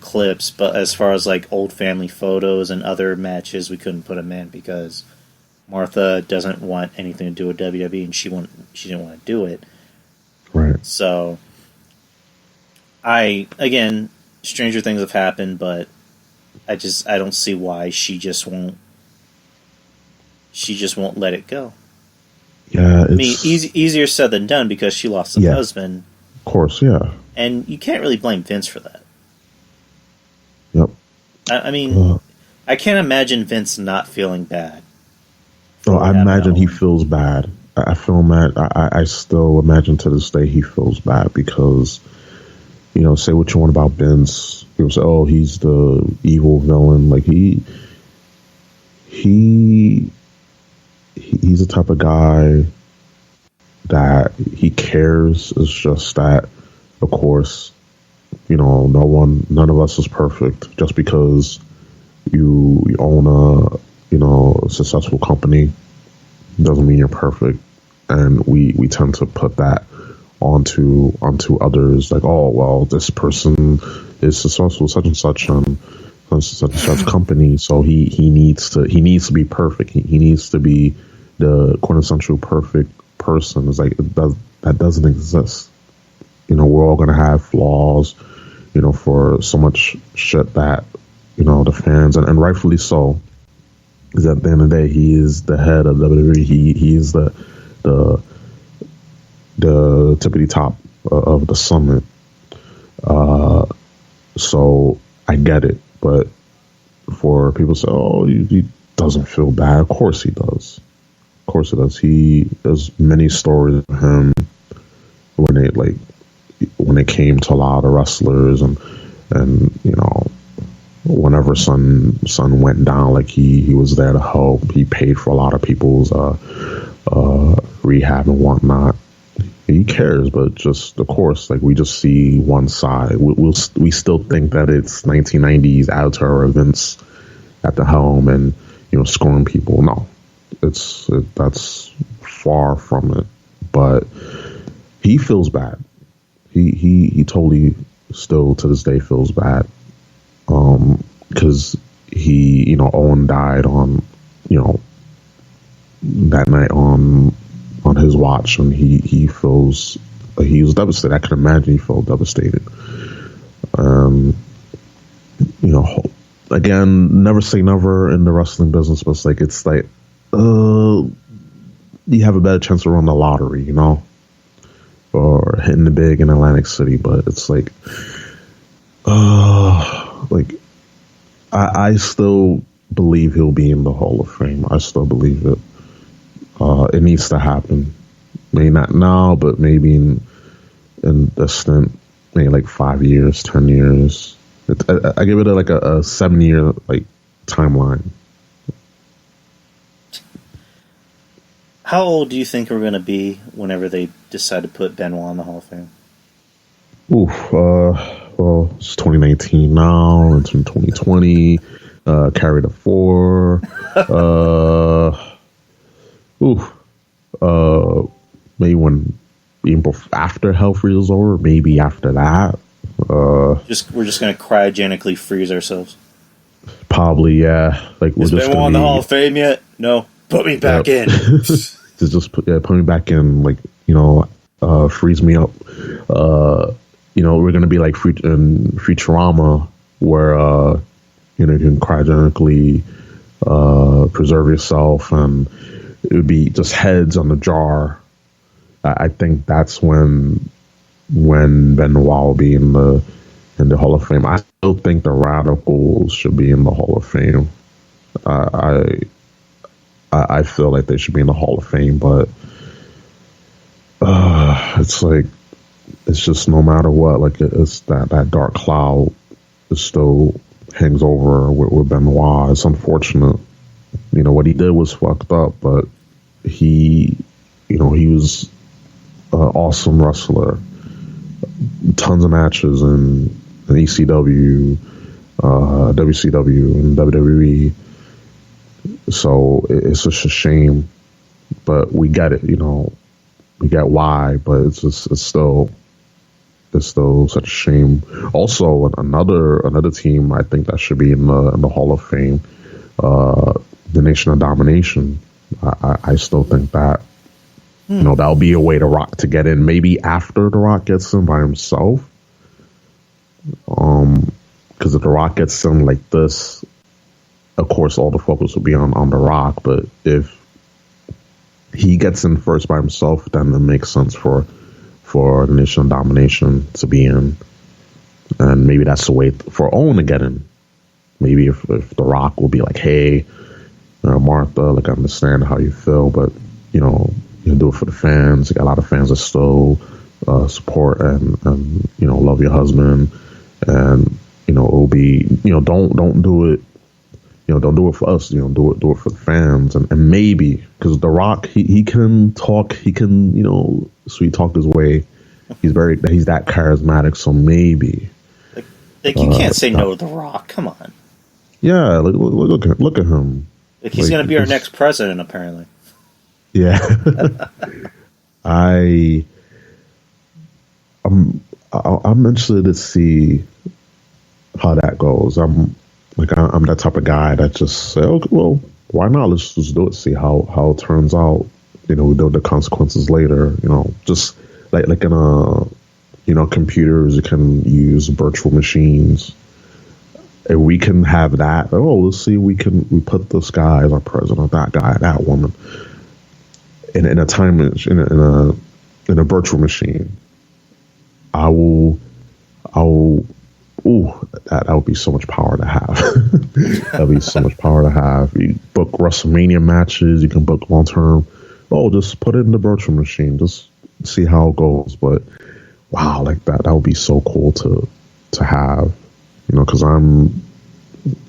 clips, but as far as like old family photos and other matches, we couldn't put them in because Martha doesn't want anything to do with WWE, and she didn't want to do it. Right. So, stranger things have happened, but I don't see why she just won't let it go. Yeah, I mean, easier said than done because she lost a husband. Of course, yeah. And you can't really blame Vince for that. Yep. I mean, I can't imagine Vince not feeling bad. Oh, I imagine he feels bad. I feel mad. I still imagine to this day he feels bad because, say what you want about Vince. People say, oh, he's the evil villain. Like he's the type of guy that he cares. It's just that, of course, none of us is perfect. Just because you own a successful company doesn't mean you're perfect, and we tend to put that onto others. Like, oh well, this person is successful, such and such company, so he needs to be perfect. He needs to be the quintessential perfect person. It's like that doesn't exist. We're all gonna have flaws. For so much shit that the fans and rightfully so. Because at the end of the day, he is the head of WWE. He is the tippity top of the summit. So I get it, but for people to say, "Oh, he doesn't feel bad," of course he does. Of course he does. There's many stories of him when it came to a lot of the wrestlers and whenever Son went down, like he was there to help. He paid for a lot of people's rehab and whatnot. He cares, but just of course, like we just see one side. We still think that it's 1990s Alter Vince at the helm and scoring people. No, that's far from it. But he feels bad. He totally still to this day feels bad. Because Owen died on, that night on his watch, and he was devastated. I can imagine he felt devastated. Again, never say never in the wrestling business, but it's like, you have a better chance to run the lottery, or hitting the big in Atlantic City, but it's like, I still believe he'll be in the Hall of Fame. I still believe it. It needs to happen. Maybe not now, but maybe in distant, maybe like 5 years, 10 years. I give it a 7-year timeline. How old do you think we're going to be whenever they decide to put Benoit in the Hall of Fame? Well, it's 2019 now. It's in 2020. Carry the 4. Maybe after Hell Freeze is over. Maybe after that. We're just going to cryogenically freeze ourselves. Probably, yeah. Is Benoit in the Hall of Fame yet? No. Put me back in. just put me back in. Freeze me up. We're gonna be like in Futurama, where you can cryogenically preserve yourself, and it would be just heads on the jar. I think that's when Benoit will be in the in the Hall of Fame. I still think the Radicals should be in the Hall of Fame. I I feel like they should be in the Hall of Fame, but it's like it's just no matter what, like it's that dark cloud is still hangs over with Benoit. It's unfortunate. You know what he did was fucked up, but he was an awesome wrestler. Tons of matches in ECW, WCW, and WWE. So it's just a shame, but we get it. We get why, but it's still such a shame. Also, another team I think that should be in the Hall of Fame, the Nation of Domination. I still think that that'll be a way to Rock to get in. Maybe after the Rock gets in by himself, because if the Rock gets in like this, of course all the focus will be on the Rock. But if he gets in first by himself, then it makes sense for the Nation of Domination to be in, and maybe that's the way for Owen to get in. Maybe if the Rock will be like, hey, Martha, like I understand how you feel, but you do it for the fans. You got a lot of fans that still support and love your husband, and it'll be don't do it. Don't do it for us. Do it for the fans, and maybe because The Rock, he can talk, he can sweet talk his way. He's that charismatic. So maybe like you can't say no to The Rock. Come on. Yeah, look at him. Like he's gonna be our next president, apparently. Yeah. I'm interested to see how that goes. I'm that type of guy that just say, okay, well, why not? Let's just do it. See how it turns out. We deal with the consequences later. Just like in computers, you can use virtual machines. And we can have that. Oh, let's see. We put this guy as our president, that guy, that woman, in a time in a virtual machine. I will. Ooh, that would be so much power to have. That'd be so much power to have. You book WrestleMania matches. You can book long term. Oh, just put it in the virtual machine. Just see how it goes. But wow, like that would be so cool to have. Because I'm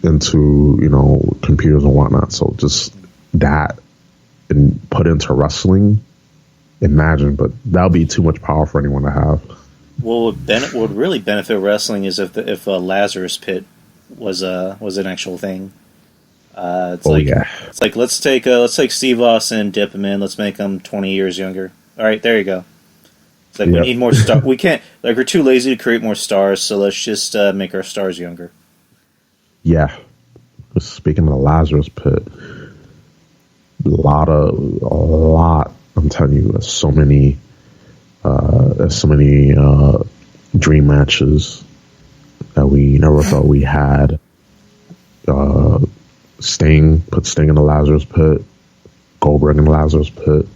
into computers and whatnot. So just that and put into wrestling. Imagine, but that would be too much power for anyone to have. Well, what would really benefit wrestling is if a Lazarus Pit was an actual thing. It's like let's take Steve Austin and dip him in. Let's make him 20 years younger. All right, there you go. It's like we need more stars. We can't, we're too lazy to create more stars, so let's just make our stars younger. Yeah. Speaking of the Lazarus Pit, a lot. I'm telling you, there's so many dream matches that we never thought we had. Sting in the Lazarus Pit, Goldberg in the Lazarus Pit,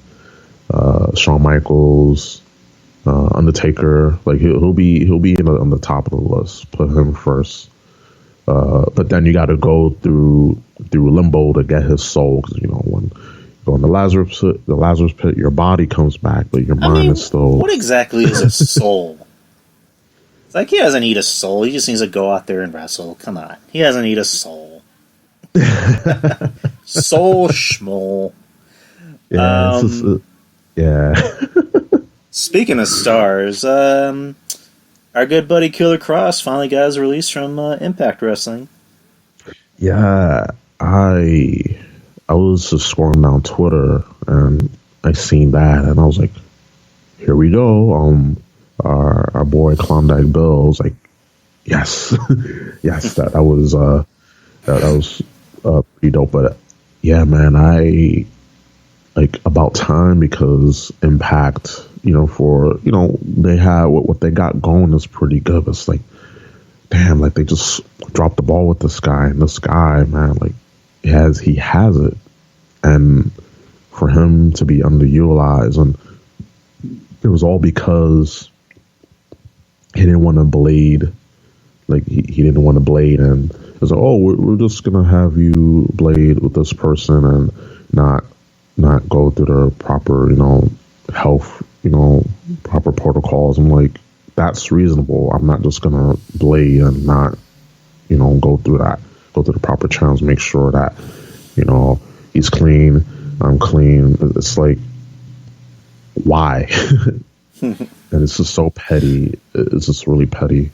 Shawn Michaels, Undertaker. Like he'll be on the top of the list. Put him first. But then you got to go through limbo to get his soul, because when you go in the Lazarus Pit, your body comes back, but your mind is still. What exactly is a soul? It's like he doesn't need a soul. He just needs to go out there and wrestle. Come on, he doesn't need a soul. Soul schmole. Yeah. Yeah. Speaking of stars, our good buddy Killer Cross finally got his release from Impact Wrestling. Yeah, I was just scrolling down Twitter and I seen that and I was like, here we go. Our boy Klondike Bill was like, yes, yes, that was pretty dope. But yeah, man, I like about time, because Impact, they have what they got going is pretty good. But it's like, damn, like they just dropped the ball with this guy, and this guy, man, like he has it, and for him to be underutilized, and it was all because he didn't want to bleed like he didn't want to blade, and it was like, oh, we're just gonna have you blade with this person and not go through the proper, health, proper protocols. I'm like, that's reasonable. I'm not just gonna blade and not, go through the proper channels, make sure that, he's clean, I'm clean. It's like, why? And it's just so petty. It's just really petty.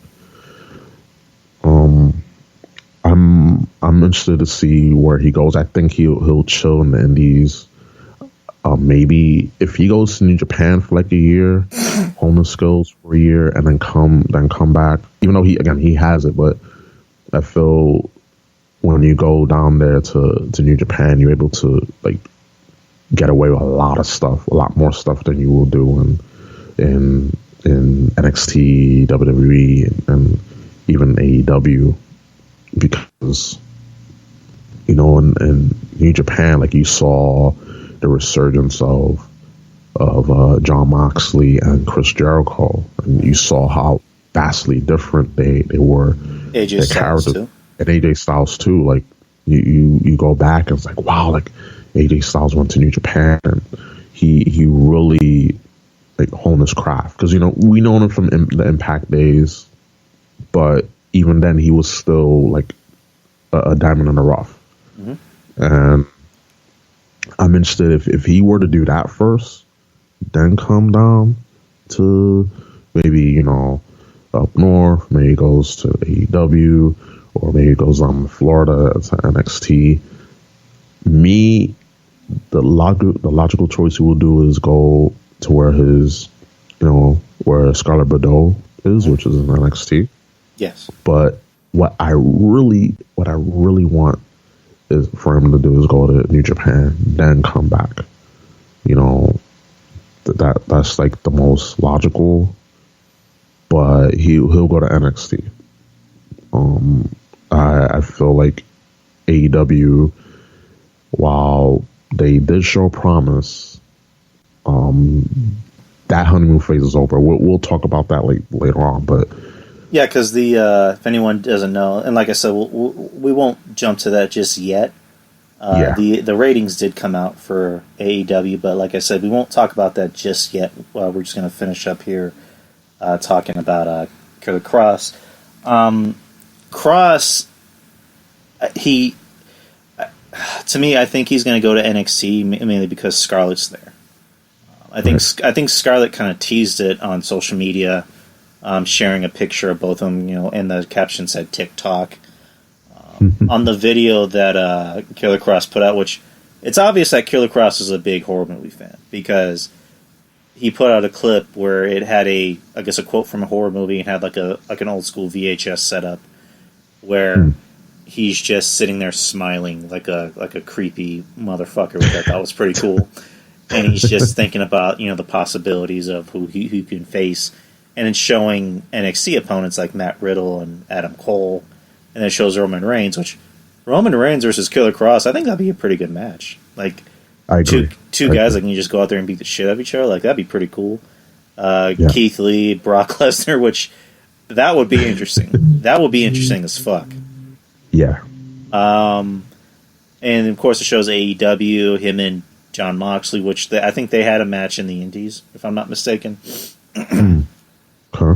I'm interested to see where he goes. I think he'll chill in the Indies. Maybe if he goes to New Japan for like a year, hone his skills for a year, and then come back. Even though he has it, but I feel when you go down there to New Japan, you're able to like get away with a lot of stuff, a lot more stuff than you will do in NXT, WWE, and even AEW, because in New Japan, like, you saw the resurgence of John Moxley and Chris Jericho, and you saw how vastly different they were. AJ Styles too, and AJ Styles too. Like you go back and it's like, wow, like AJ Styles went to New Japan and he really like honed his craft, because we know him from the Impact days, but even then he was still like a diamond in the rough. Mm-hmm. And I'm interested if he were to do that first, then come down to maybe, up north, maybe he goes to AEW, or maybe he goes down to Florida to NXT. The logical choice he will do is go to where where Scarlett Bordeaux is, which is in NXT. Yes. But what I really want is for him to do is go to New Japan, then come back. That's like the most logical. But he'll go to NXT. I feel like AEW, while they did show promise, that honeymoon phase is over. We'll talk about that later on, but. Yeah, because if anyone doesn't know, and like I said, we won't jump to that just yet. The ratings did come out for AEW, but like I said, we won't talk about that just yet. We're just going to finish up here talking about Killer Cross. Cross, to me, I think he's going to go to NXT mainly because Scarlett's there. I think Scarlett kind of teased it on social media. Sharing a picture of both of them, and the caption said TikTok. On the video that Killer Cross put out, which it's obvious that Killer Cross is a big horror movie fan, because he put out a clip where it had a quote from a horror movie and had like an old school VHS setup where he's just sitting there smiling like a creepy motherfucker, which I thought was pretty cool. And he's just thinking about the possibilities of who he can face. And it's showing NXT opponents like Matt Riddle and Adam Cole. And then it shows Roman Reigns, which Roman Reigns versus Killer Cross, I think that'd be a pretty good match. Like, I agree. Two guys that can just go out there and beat the shit out of each other. Like, that'd be pretty cool. Keith Lee, Brock Lesnar, which, that would be interesting. That would be interesting as fuck. Yeah. And, of course, it shows AEW, him and John Moxley, which I think they had a match in the Indies, if I'm not mistaken. Huh?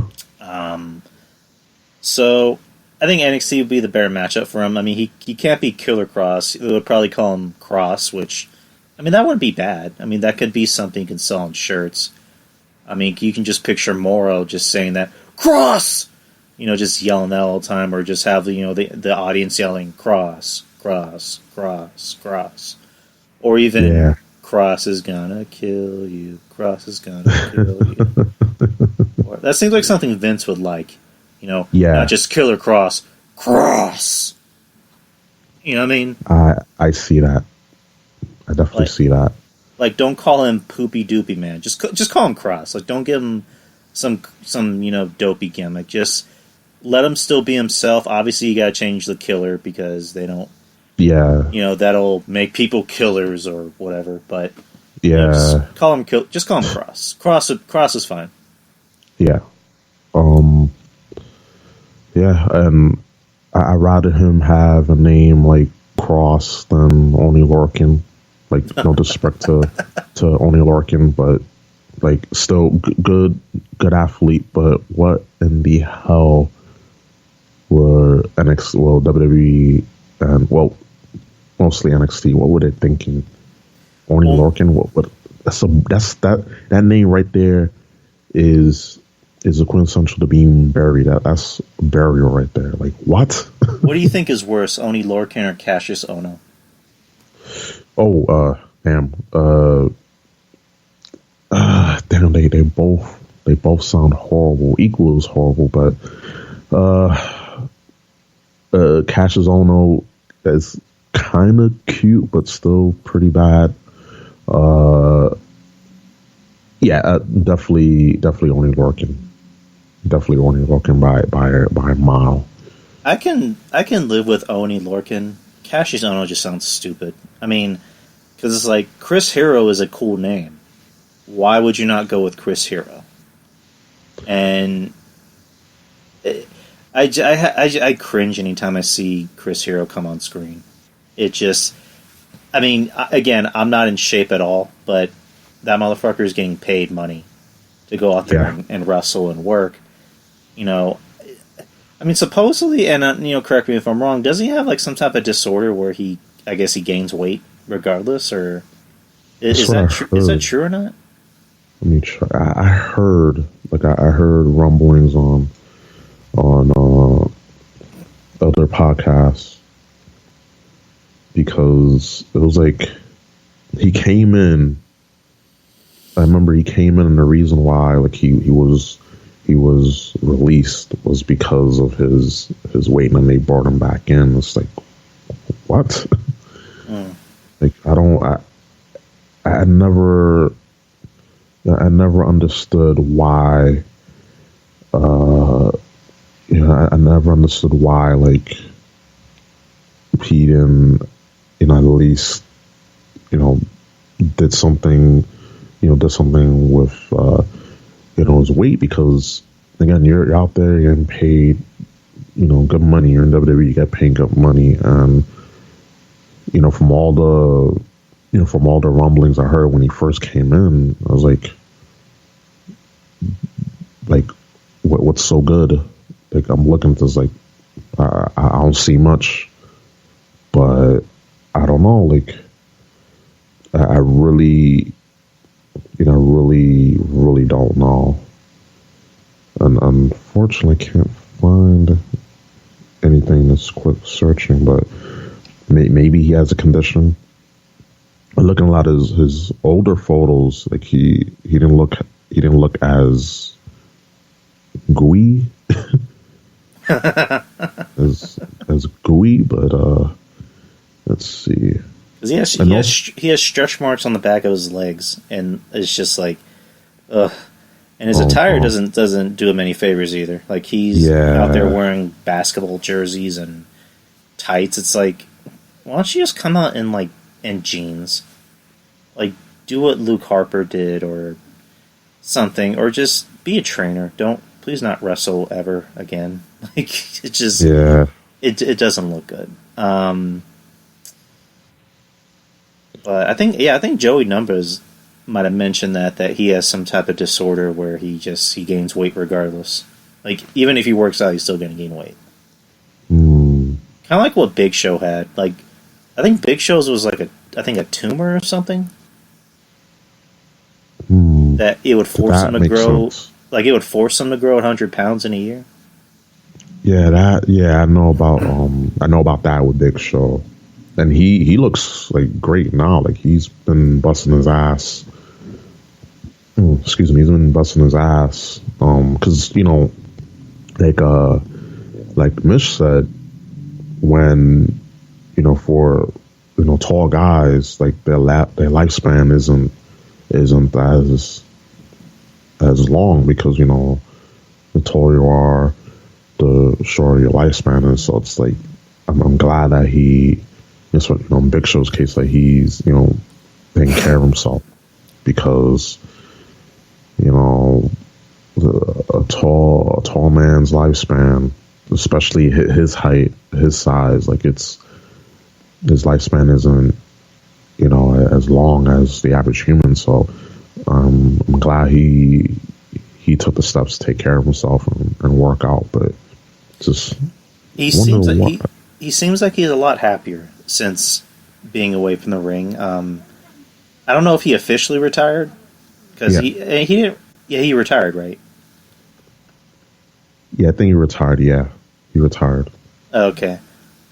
So I think NXT would be the better matchup for him. I mean, he can't be Killer Cross. They would probably call him Cross, which, I mean, that wouldn't be bad. I mean, that could be something you can sell on shirts. I mean, you can just picture Morrow just saying that, Cross! Just yelling that all the time, or just have, the audience yelling, Cross, Cross, Cross, Cross. Or even, Cross is gonna kill you, Cross is gonna kill you. That seems like something Vince would like. Not just Killer Cross, Cross. You know what I mean? I see that. I definitely see that. Like, don't call him Poopy Doopy Man. Just call him Cross. Like, don't give him some dopey gimmick. Just let him still be himself. Obviously, you gotta change the killer because they don't. Yeah. That'll make people killers or whatever. But just call him Cross. Cross is fine. Yeah. Yeah, and I rather him have a name like Cross than Oni Lorcan. Like, no disrespect to Oni Lorcan, but like still good athlete. But what in the hell were WWE and mostly NXT? What were they thinking? Oni Well, Lorcan. What? That name right there is a quintessential to being buried. That's a burial right there. Like, what? what do you think is worse, Oni Lorcan or Cassius Ono? Oh, damn. Damn. They both sound horrible. Equal as horrible, but Cassius Ono is kind of cute, but still pretty bad. Yeah, definitely only working. Definitely only working by a mile. I can live with Oni Lorcan. Cassius Ono just sounds stupid. I mean, because it's like Chris Hero is a cool name. Why would you not go with Chris Hero? And I cringe anytime I see Chris Hero come on screen. It just, I mean, again, I'm not in shape at all, but that motherfucker is getting paid money to go out there and wrestle and work. You know, I mean, supposedly, and correct me if I'm wrong, doesn't he have like some type of disorder where I guess he gains weight regardless, or is that true or not? Let me try. I heard I heard rumblings on other podcasts because it was like he came in. I remember he came in, and the reason why like he was released was because of his weight, and they brought him back in. It's like, what? Like, I never understood why. I never understood why like he didn't, at least, did something, with his weight, because again, you're out there, you're getting paid, good money. You're in WWE, you get paid good money, and from all the rumblings I heard when he first came in, I was like, what's so good? Like, I'm looking at this, like, I don't see much, but I don't know, like, I really, really don't know. And unfortunately, can't find anything that's quick searching, but maybe he has a condition. I'm looking at a lot of his older photos, like he didn't look as gooey as gooey, but let's see. He has stretch marks on the back of his legs, and it's just like, ugh. And his attire doesn't do him any favors either. Like, he's out there wearing basketball jerseys and tights. It's like, why don't you just come out in jeans? Like, do what Luke Harper did or something, or just be a trainer. Please not wrestle ever again. Like, it just it doesn't look good. But I think Joey Numbers might have mentioned that he has some type of disorder where he gains weight regardless. Like, even if he works out, he's still going to gain weight. Kind of like what Big Show had. Like, I think Big Show's was like a tumor or something. That it would force him to grow. Sense. Like, it would force him to grow 100 pounds in a year. I know about that with Big Show. And he looks like great now. Like, he's been busting his ass. He's been busting his ass. Because like Mish said, when for tall guys, like their lifespan isn't as long, because the taller you are, the shorter your lifespan is. So it's like I'm glad that he. In Big Show's case, that he's, taking care of himself, because, a tall man's lifespan especially his height, his size. Like his lifespan isn't as long as the average human. So I'm glad he took the steps to take care of himself and work out. But just he seems like he seems like he's a lot happier since being away from the ring. I don't know if he officially retired because he didn't. Yeah, he retired, right? Yeah, I think he retired. Yeah, he retired. Okay.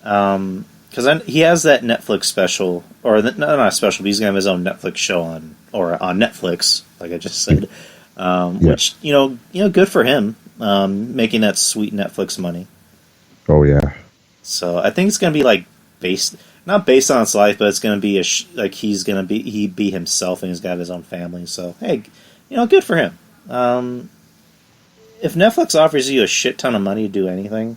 Because he has that Netflix special, or not a special, but he's gonna have his own Netflix show on Netflix, like I just said. Which good for him, making that sweet Netflix money. Oh yeah. So I think it's gonna be like not based on his life, but it's gonna be he be himself, and he's got his own family. So hey, good for him. If Netflix offers you a shit ton of money to do anything,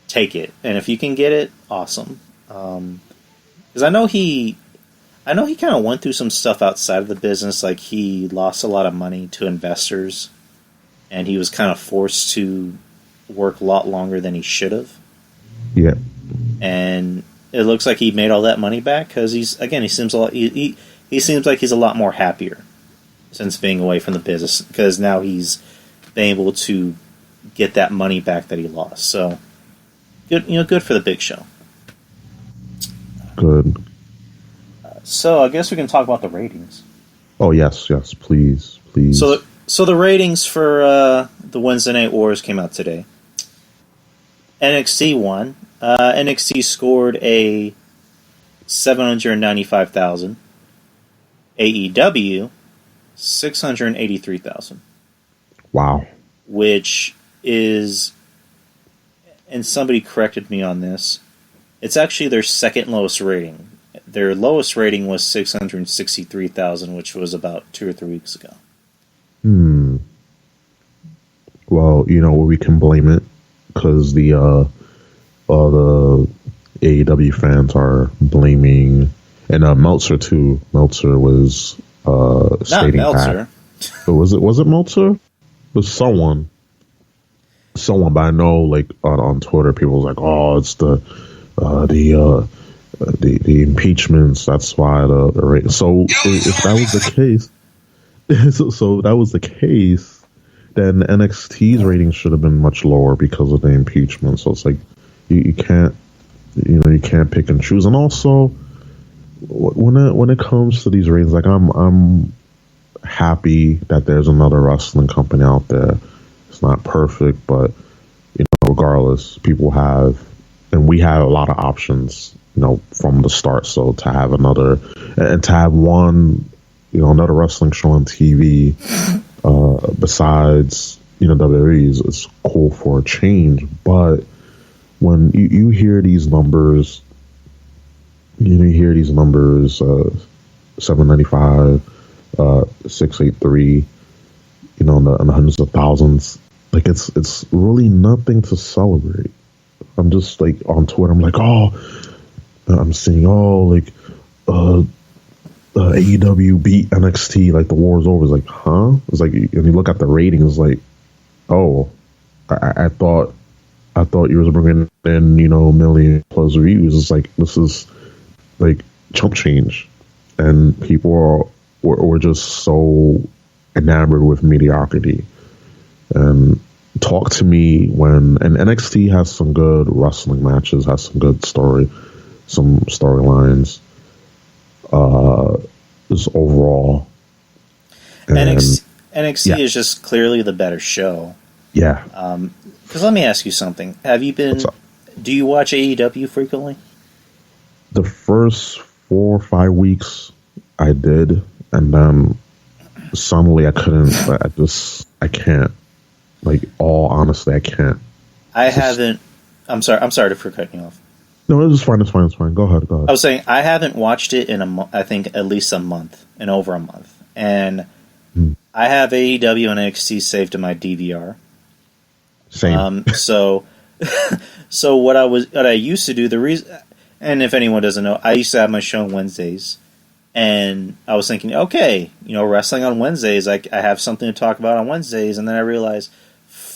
take it, and if you can get it, awesome. Because I know he kind of went through some stuff outside of the business, like he lost a lot of money to investors, and he was kind of forced to work a lot longer than he should have. Yeah, and it looks like he made all that money back because he seems he seems like he's a lot more happier since being away from the business because now he's been able to get that money back that he lost. So. Good for the Big Show. Good. So I guess we can talk about the ratings. Oh yes, please. So the ratings for the Wednesday Night Wars came out today. NXT won. NXT scored a 795,000. AEW 683,000. Wow. Which is, and somebody corrected me on this, it's actually their second lowest rating. Their lowest rating was 663,000, which was about 2 or 3 weeks ago. Well, we can blame it because the AEW fans are blaming, and Meltzer too. Meltzer was stating not Meltzer. But was it Meltzer? It was someone, but I know like on Twitter, people was like, "Oh, it's the impeachments." That's why the rate. So if that was the case, so that was the case, then NXT's ratings should have been much lower because of the impeachment. So it's like you can't pick and choose. And also when it comes to these ratings, like I'm happy that there's another wrestling company out there. It's not perfect, but regardless, people have, and we have a lot of options, from the start. So to have another wrestling show on TV, besides WWE, it's cool for a change. But when you hear these numbers, 795, 683, in the hundreds of thousands. Like it's really nothing to celebrate. I'm just like on Twitter. I'm like, I'm seeing AEW beat NXT, like the war's over. It's like, huh? It's like, and you look at the ratings, like, I thought you was bringing in million plus views. It's like, this is like chump change, and people were just so enamored with mediocrity. And talk to me and NXT has some good wrestling matches, has some good storylines. Just overall, NXT is just clearly the better show. Yeah. Because let me ask you something: do you watch AEW frequently? The first 4 or 5 weeks, I did, and then suddenly I couldn't. I can't. Like, all honestly, I can't. I haven't. I'm sorry for cutting you off. No, it's fine. It's fine. Go ahead. I was saying I haven't watched it in I think at least a month, and over a month, and I have AEW and NXT saved to my DVR. Same. So what I used to do, the reason, and if anyone doesn't know, I used to have my show on Wednesdays, and I was thinking, okay, wrestling on Wednesdays, I have something to talk about on Wednesdays, and then I realized,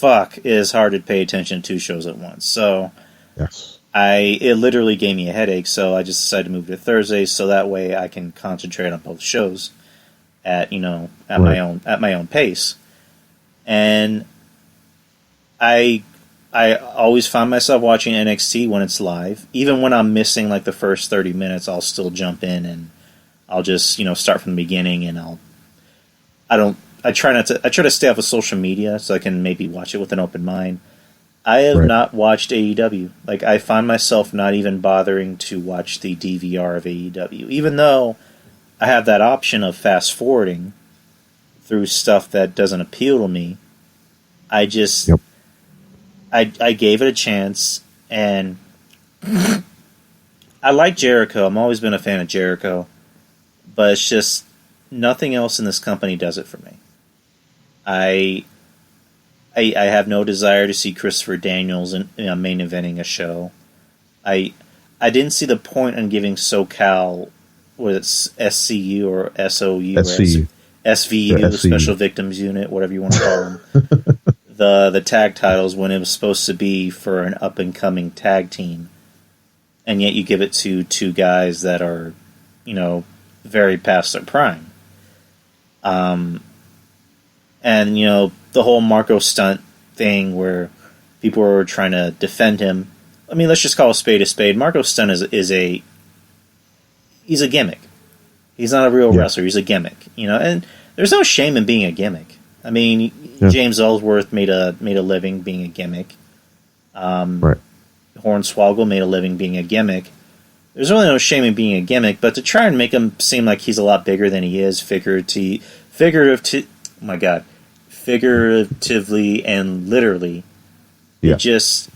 fuck it is hard to pay attention to 2 shows at once. So Yes. it literally gave me a headache. So I just decided to move to Thursdays so that way I can concentrate on both shows at my own pace. And I always find myself watching NXT when it's live. Even when I'm missing like the first 30 minutes, I'll still jump in and I'll just, start from the beginning, and I try to stay off of social media so I can maybe watch it with an open mind. I have not watched AEW. Like, I find myself not even bothering to watch the DVR of AEW, even though I have that option of fast forwarding through stuff that doesn't appeal to me. I just, I gave it a chance, and I like Jericho. I've always been a fan of Jericho, but it's just nothing else in this company does it for me. I have no desire to see Christopher Daniels main eventing a show. I didn't see the point in giving SoCal, whether it's SCU or SOU or SVU, the Special Victims Unit, whatever you want to call them, the tag titles when it was supposed to be for an up-and-coming tag team. And yet you give it to 2 guys that are, very past their prime. And, the whole Marco Stunt thing where people were trying to defend him. I mean, let's just call a spade a spade. Marco Stunt is a gimmick. He's not a real wrestler. He's a gimmick, and there's no shame in being a gimmick. I mean, James Ellsworth made a living being a gimmick. Hornswoggle made a living being a gimmick. There's really no shame in being a gimmick, but to try and make him seem like he's a lot bigger than he is, figuratively and literally, it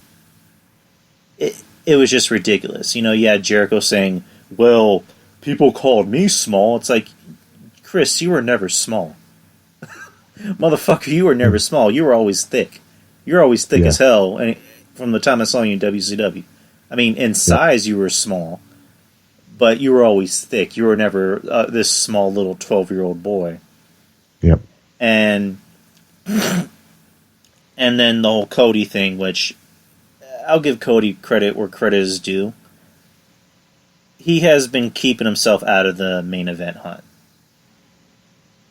was just ridiculous. You had Jericho saying, well, people called me small. It's like, Chris, you were never small. Motherfucker, you were never small. You were always thick. You're always thick as hell, and from the time I saw you in WCW. I mean, in size you were small, but you were always thick. You were never this small little 12-year-old boy. Yep. And then the whole Cody thing, which I'll give Cody credit where credit is due. He has been keeping himself out of the main event hunt.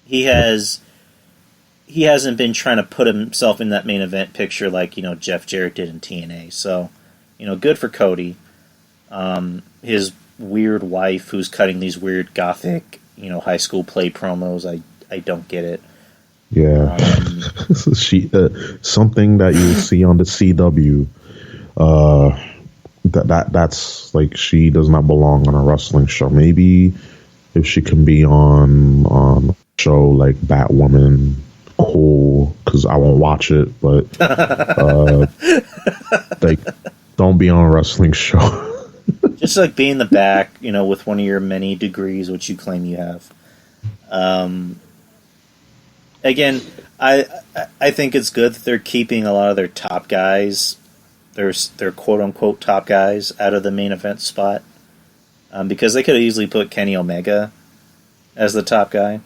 He hasn't been trying to put himself in that main event picture like, Jeff Jarrett did in TNA. So, good for Cody. His weird wife who's cutting these weird gothic, high school play promos. I don't get it. Yeah. She something that you see on the CW, that's like, she does not belong on a wrestling show. Maybe if she can be on a show like Batwoman, cool, because I won't watch it, but like, don't be on a wrestling show. Just like be in the back, with one of your many degrees, which you claim you have. Again, I think it's good that they're keeping a lot of their top guys, their quote unquote top guys, out of the main event spot, because they could have easily put Kenny Omega as the top guy,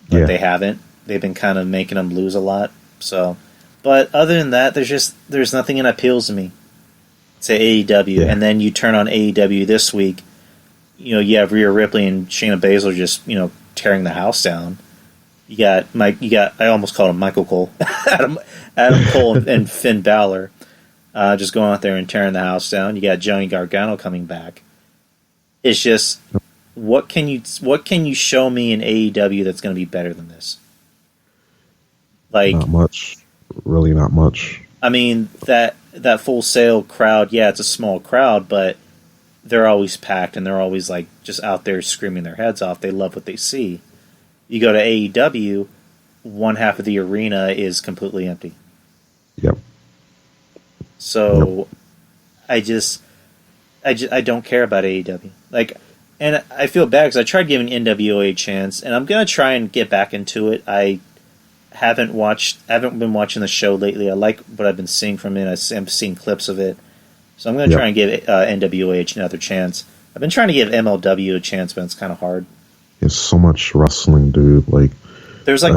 but they haven't. They've been kind of making them lose a lot. So, but other than that, there's nothing that appeals to me to AEW. And then you turn on AEW this week, you have Rhea Ripley and Shayna Baszler just tearing the house down. You got I almost called him Michael Cole, Adam Cole and Finn Balor, just going out there and tearing the house down. You got Johnny Gargano coming back. It's just, what can you show me in AEW that's going to be better than this? Like, not much, really, not much. I mean, that Full Sail crowd, it's a small crowd, but they're always packed and they're always like just out there screaming their heads off. They love what they see. You go to AEW, one half of the arena is completely empty. Yep. So, I don't care about AEW. Like, and I feel bad because I tried giving NWA a chance, and I'm gonna try and get back into it. I haven't been watching the show lately. I like what I've been seeing from it. I've seen clips of it, so I'm gonna try and give NWA another chance. I've been trying to give MLW a chance, but it's kind of hard. There's so much wrestling, dude. Like, there's a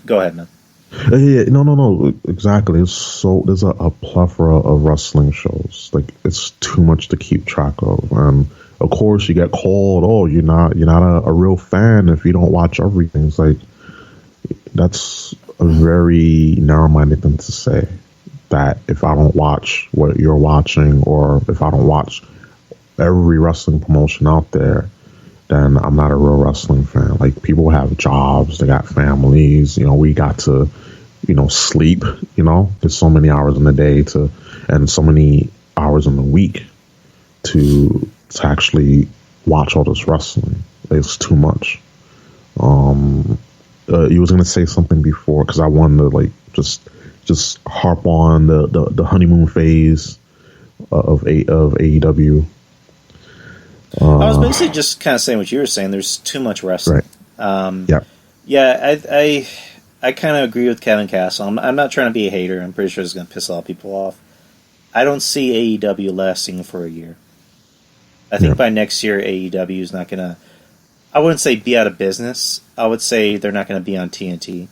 go ahead, man. Yeah, no, exactly. It's so there's a plethora of wrestling shows. Like it's too much to keep track of, and of course you get called. Oh, you're not a real fan if you don't watch everything. It's like that's a very narrow-minded thing to say. That if I don't watch what you're watching, or if I don't watch every wrestling promotion out there, then I'm not a real wrestling fan. Like people have jobs, they got families. We got to, sleep. There's so many hours in the day and so many hours in the week to actually watch all this wrestling. It's too much. You was gonna say something before because I wanted to like just harp on the honeymoon phase of AEW. I was basically just kind of saying what you were saying. There's too much wrestling. Right. Yeah. Yeah, I kind of agree with Kevin Castle. I'm not trying to be a hater. I'm pretty sure it's going to piss a lot of people off. I don't see AEW lasting for a year. I think by next year, AEW is not going to... I wouldn't say be out of business. I would say they're not going to be on TNT.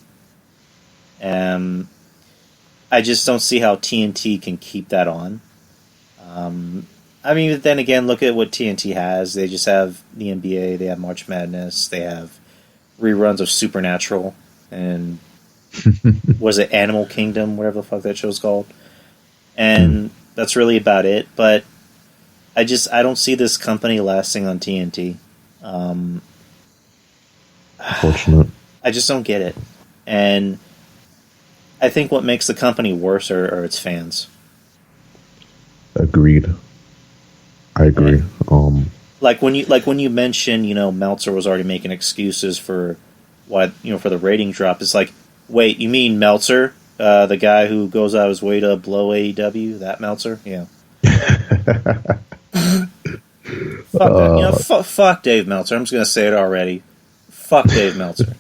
I just don't see how TNT can keep that on. I mean, then again, look at what TNT has. They just have the NBA, they have March Madness, they have reruns of Supernatural, and was it Animal Kingdom, whatever the fuck that show's called. And that's really about it. But I don't see this company lasting on TNT. Unfortunate. I just don't get it. And I think what makes the company worse are its fans. Agreed. I agree. Like when you mention, Meltzer was already making excuses for why, for the rating drop. It's like, wait, you mean Meltzer, the guy who goes out of his way to blow AEW? That Meltzer, yeah. Fuck that. Fuck Dave Meltzer. I'm just gonna say it already. Fuck Dave Meltzer.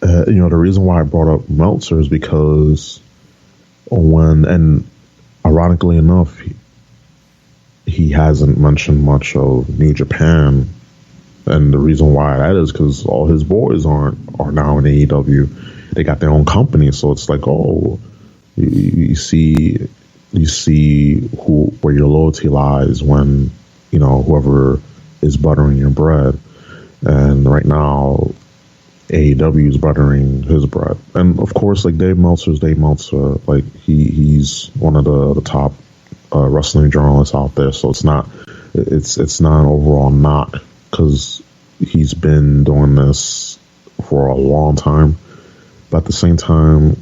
The reason why I brought up Meltzer is because ironically enough, he hasn't mentioned much of New Japan, and the reason why that is because all his boys are now in AEW. They got their own company, so it's like, oh, you see where your loyalty lies when whoever is buttering your bread, and right now AEW is buttering his bread, and of course, like Dave Meltzer's Dave Meltzer, like he's one of the top wrestling journalists out there. So it's not an overall knock because he's been doing this for a long time, but at the same time,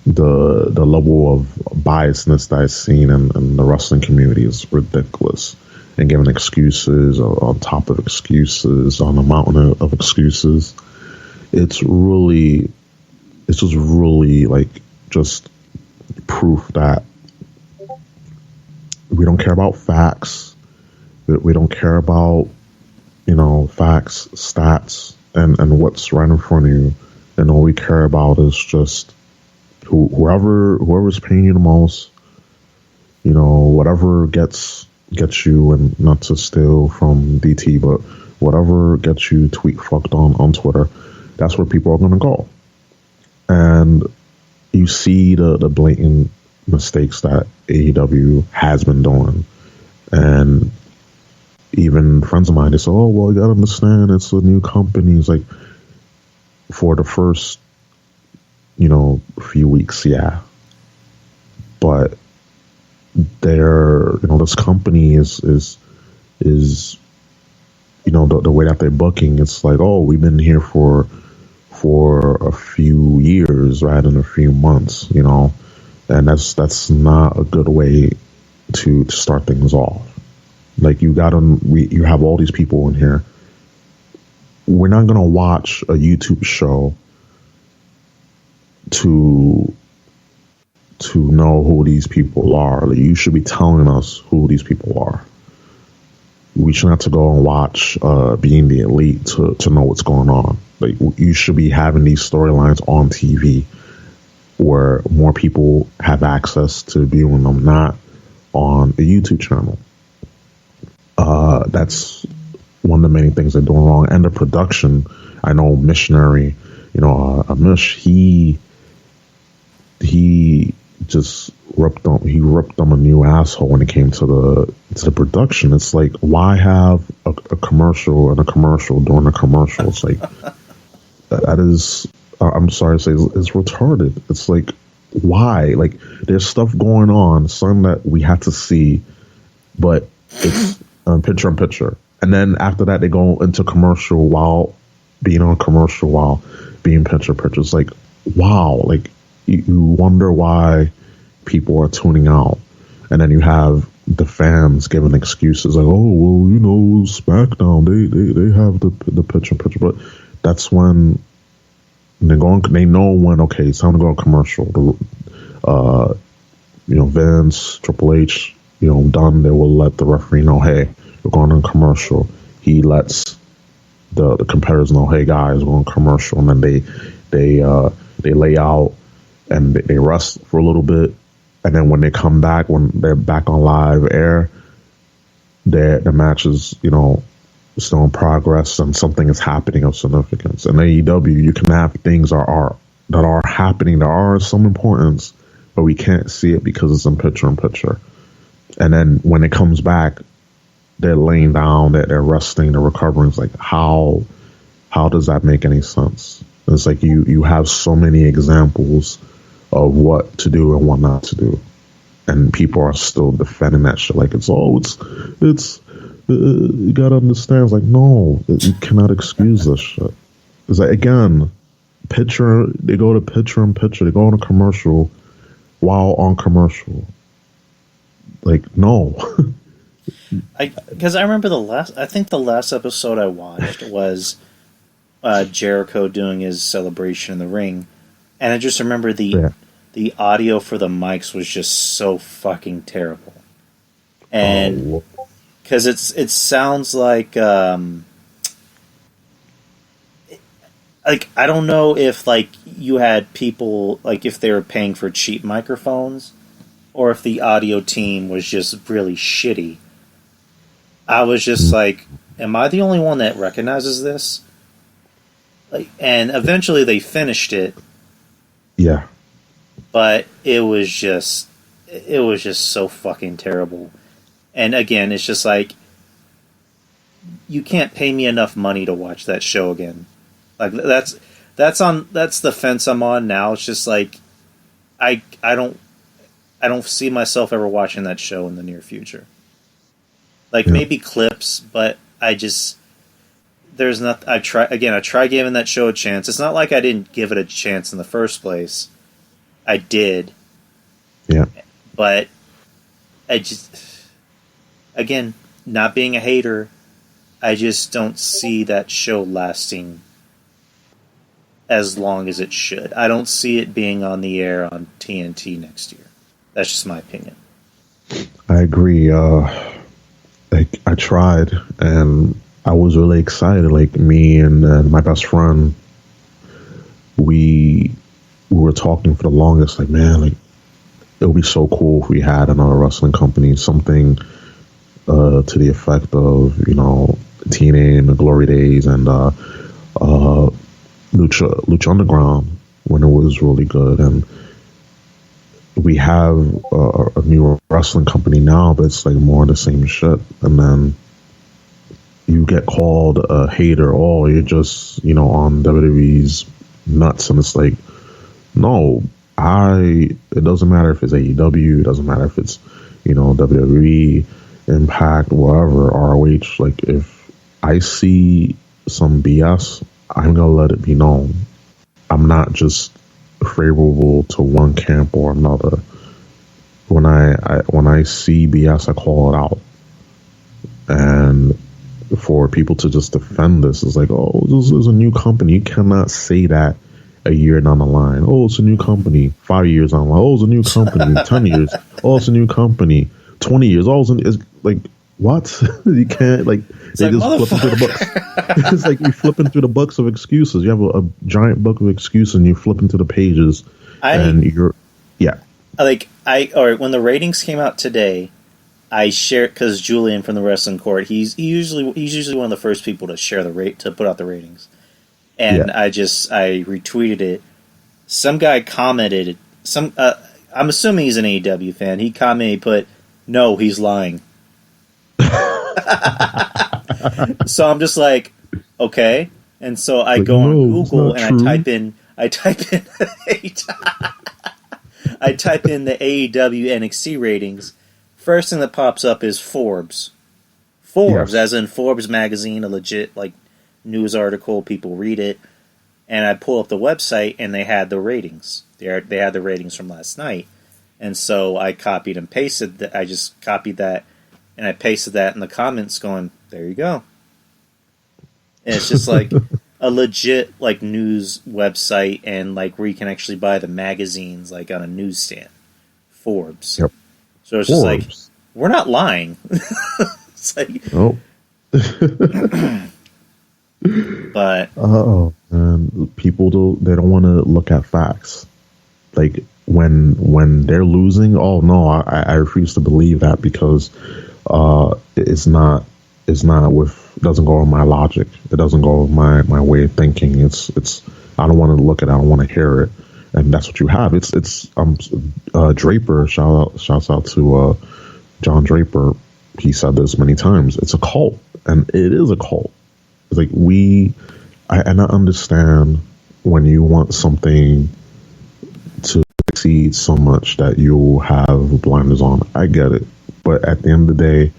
the level of biasness that I've seen in the wrestling community is ridiculous, and giving excuses on top of excuses on a mountain of excuses. It's just really like just proof that we don't care about facts. We don't care about, facts, stats, and what's right in front of you. And all we care about is just whoever's paying you the most, whatever gets you, and not to steal from DT, but whatever gets you tweet fucked on Twitter. That's where people are going to go. And you see the blatant mistakes that AEW has been doing. And even friends of mine, they say, oh, well, you got to understand, it's a new company. It's like, for the first, few weeks, yeah. But this company is the way that they're booking, it's like, oh, we've been here for a few years rather than a few months, and that's not a good way to start things off. Like you have all these people in here. We're not gonna watch a YouTube show to know who these people are. Like, you should be telling us who these people are. We shouldn't have to go and watch Being the Elite to know what's going on. Like, you should be having these storylines on TV where more people have access to viewing them, not on a YouTube channel. That's one of the many things they're doing wrong. And the production, I know Missionary Amish, he just ripped them a new asshole when it came to the production. It's like, why have a commercial and a commercial during a commercial? It's like that is, I'm sorry to say, it's retarded. It's like, why? Like, there's stuff going on, something that we had to see, but it's picture in picture, and then after that they go into commercial while being on commercial while being picture in picture. It's like, wow, like you wonder why people are tuning out, and then you have the fans giving excuses like, oh well, SmackDown, they have the picture in picture, but that's when they know when, okay, it's time to go on commercial. Vince, Triple H, done, they will let the referee know, hey, we're going on commercial. He lets the competitors know, hey guys, we're on commercial, and then they lay out and they rest for a little bit, and then when they come back, when they're back on live air, the match is still in progress and something is happening of significance. In AEW, you can have things that are happening, that are some importance, but we can't see it because it's in picture. And then when it comes back, they're laying down, they're resting, they're recovering. It's like, how does that make any sense? It's like you have so many examples of what to do and what not to do, and people are still defending that shit like it's you gotta understand. It's like, no, you cannot excuse this shit. It's like, again, they go to picture in picture, they go on a commercial while on commercial. Like, no. Because I remember the last episode I watched was Jericho doing his celebration in the ring, and I just remember the audio for the mics was just so fucking terrible, and because it sounds like I don't know if like you had people, like if they were paying for cheap microphones or if the audio team was just really shitty. I was just like, am I the only one that recognizes this? Like, and eventually they finished it. Yeah. But it was just so fucking terrible. And again, it's just like, you can't pay me enough money to watch that show again. Like, that's the fence I'm on now. It's just like, I don't see myself ever watching that show in the near future. Like, maybe clips, but there's not. I try giving that show a chance. It's not like I didn't give it a chance in the first place. I did. Yeah. But I just, again, not being a hater, I just don't see that show lasting as long as it should. I don't see it being on the air on TNT next year. That's just my opinion. I agree. I tried, and I was really excited. Like, me and my best friend, we were talking for the longest. Like, man, like, it would be so cool if we had another wrestling company, something to the effect of TNA and the Glory Days and Lucha Underground when it was really good. And we have a new wrestling company now, but it's like more of the same shit. And then you get called a hater. Oh, you're just on WWE's nuts, and it's like, no, it doesn't matter if it's AEW, it doesn't matter if it's WWE, Impact, whatever, ROH. Like, if I see some BS, I'm gonna let it be known. I'm not just favorable to one camp or another. When I see BS, I call it out. And for people to just defend this is like, oh, this is a new company. You cannot say that a year down the line. Oh, it's a new company. 5 years down the line. Oh, it's a new company. 10 years. Oh, it's a new company. 20 years. Oh, it's like, what? You can't, like, it's they like, just flip through the books. It's like you're flipping through the books of excuses. You have a giant book of excuses and you flip into the pages and you're, yeah. All right, when the ratings came out today, I shared, because Julian from the Wrestling Court, he's usually one of the first people to share to put out the ratings. and Yeah. I retweeted it. Some guy commented. I'm assuming he's an AEW fan. He commented, he put, "No, he's lying." So I'm just like, okay. And so I Like, go on no, it's Google not and true. I type in I type in the AEW NXT ratings. First thing that pops up is Forbes. Forbes, Yes. as in Forbes magazine, a legit like news article. People read it, and I pull up the website, and they had the ratings. They had the ratings from last night, and so I copied and pasted that. I just copied that, and I pasted that in the comments, going, "There you go." And it's just like a legit like news website, and like where you can actually buy the magazines like on a newsstand. Forbes. Yep. So it's just like, Forbes. we're not lying. It's like, Oh. but Oh, and people they don't want to look at facts. Like when they're losing, oh no, I refuse to believe that because it doesn't go with my logic. It doesn't go with my way of thinking. It's I don't want to look at it. I don't want to hear it. And that's what you have. It's Draper. Shouts out to John Draper. He said this many times. It's a cult, and it is a cult. It's like I understand when you want something to succeed so much that you have blinders on. I get it, but at the end of the day,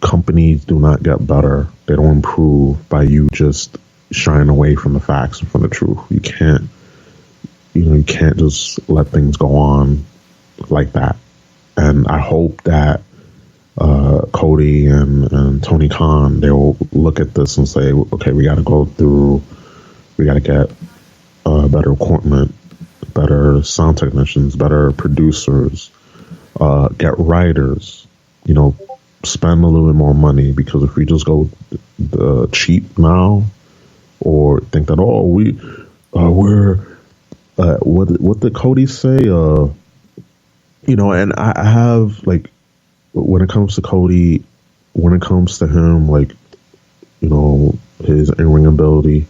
companies do not get better. They don't improve by you just shying away from the facts and from the truth. You can't just let things go on like that. And I hope that Cody and Tony Khan, they will look at this and say, okay, we got to get better equipment, better sound technicians, better producers, get writers, spend a little bit more money, because if we just go cheap now, or think that, we're what did Cody say? And I have, like, when it comes to Cody, when it comes to him, like, his in-ring ability,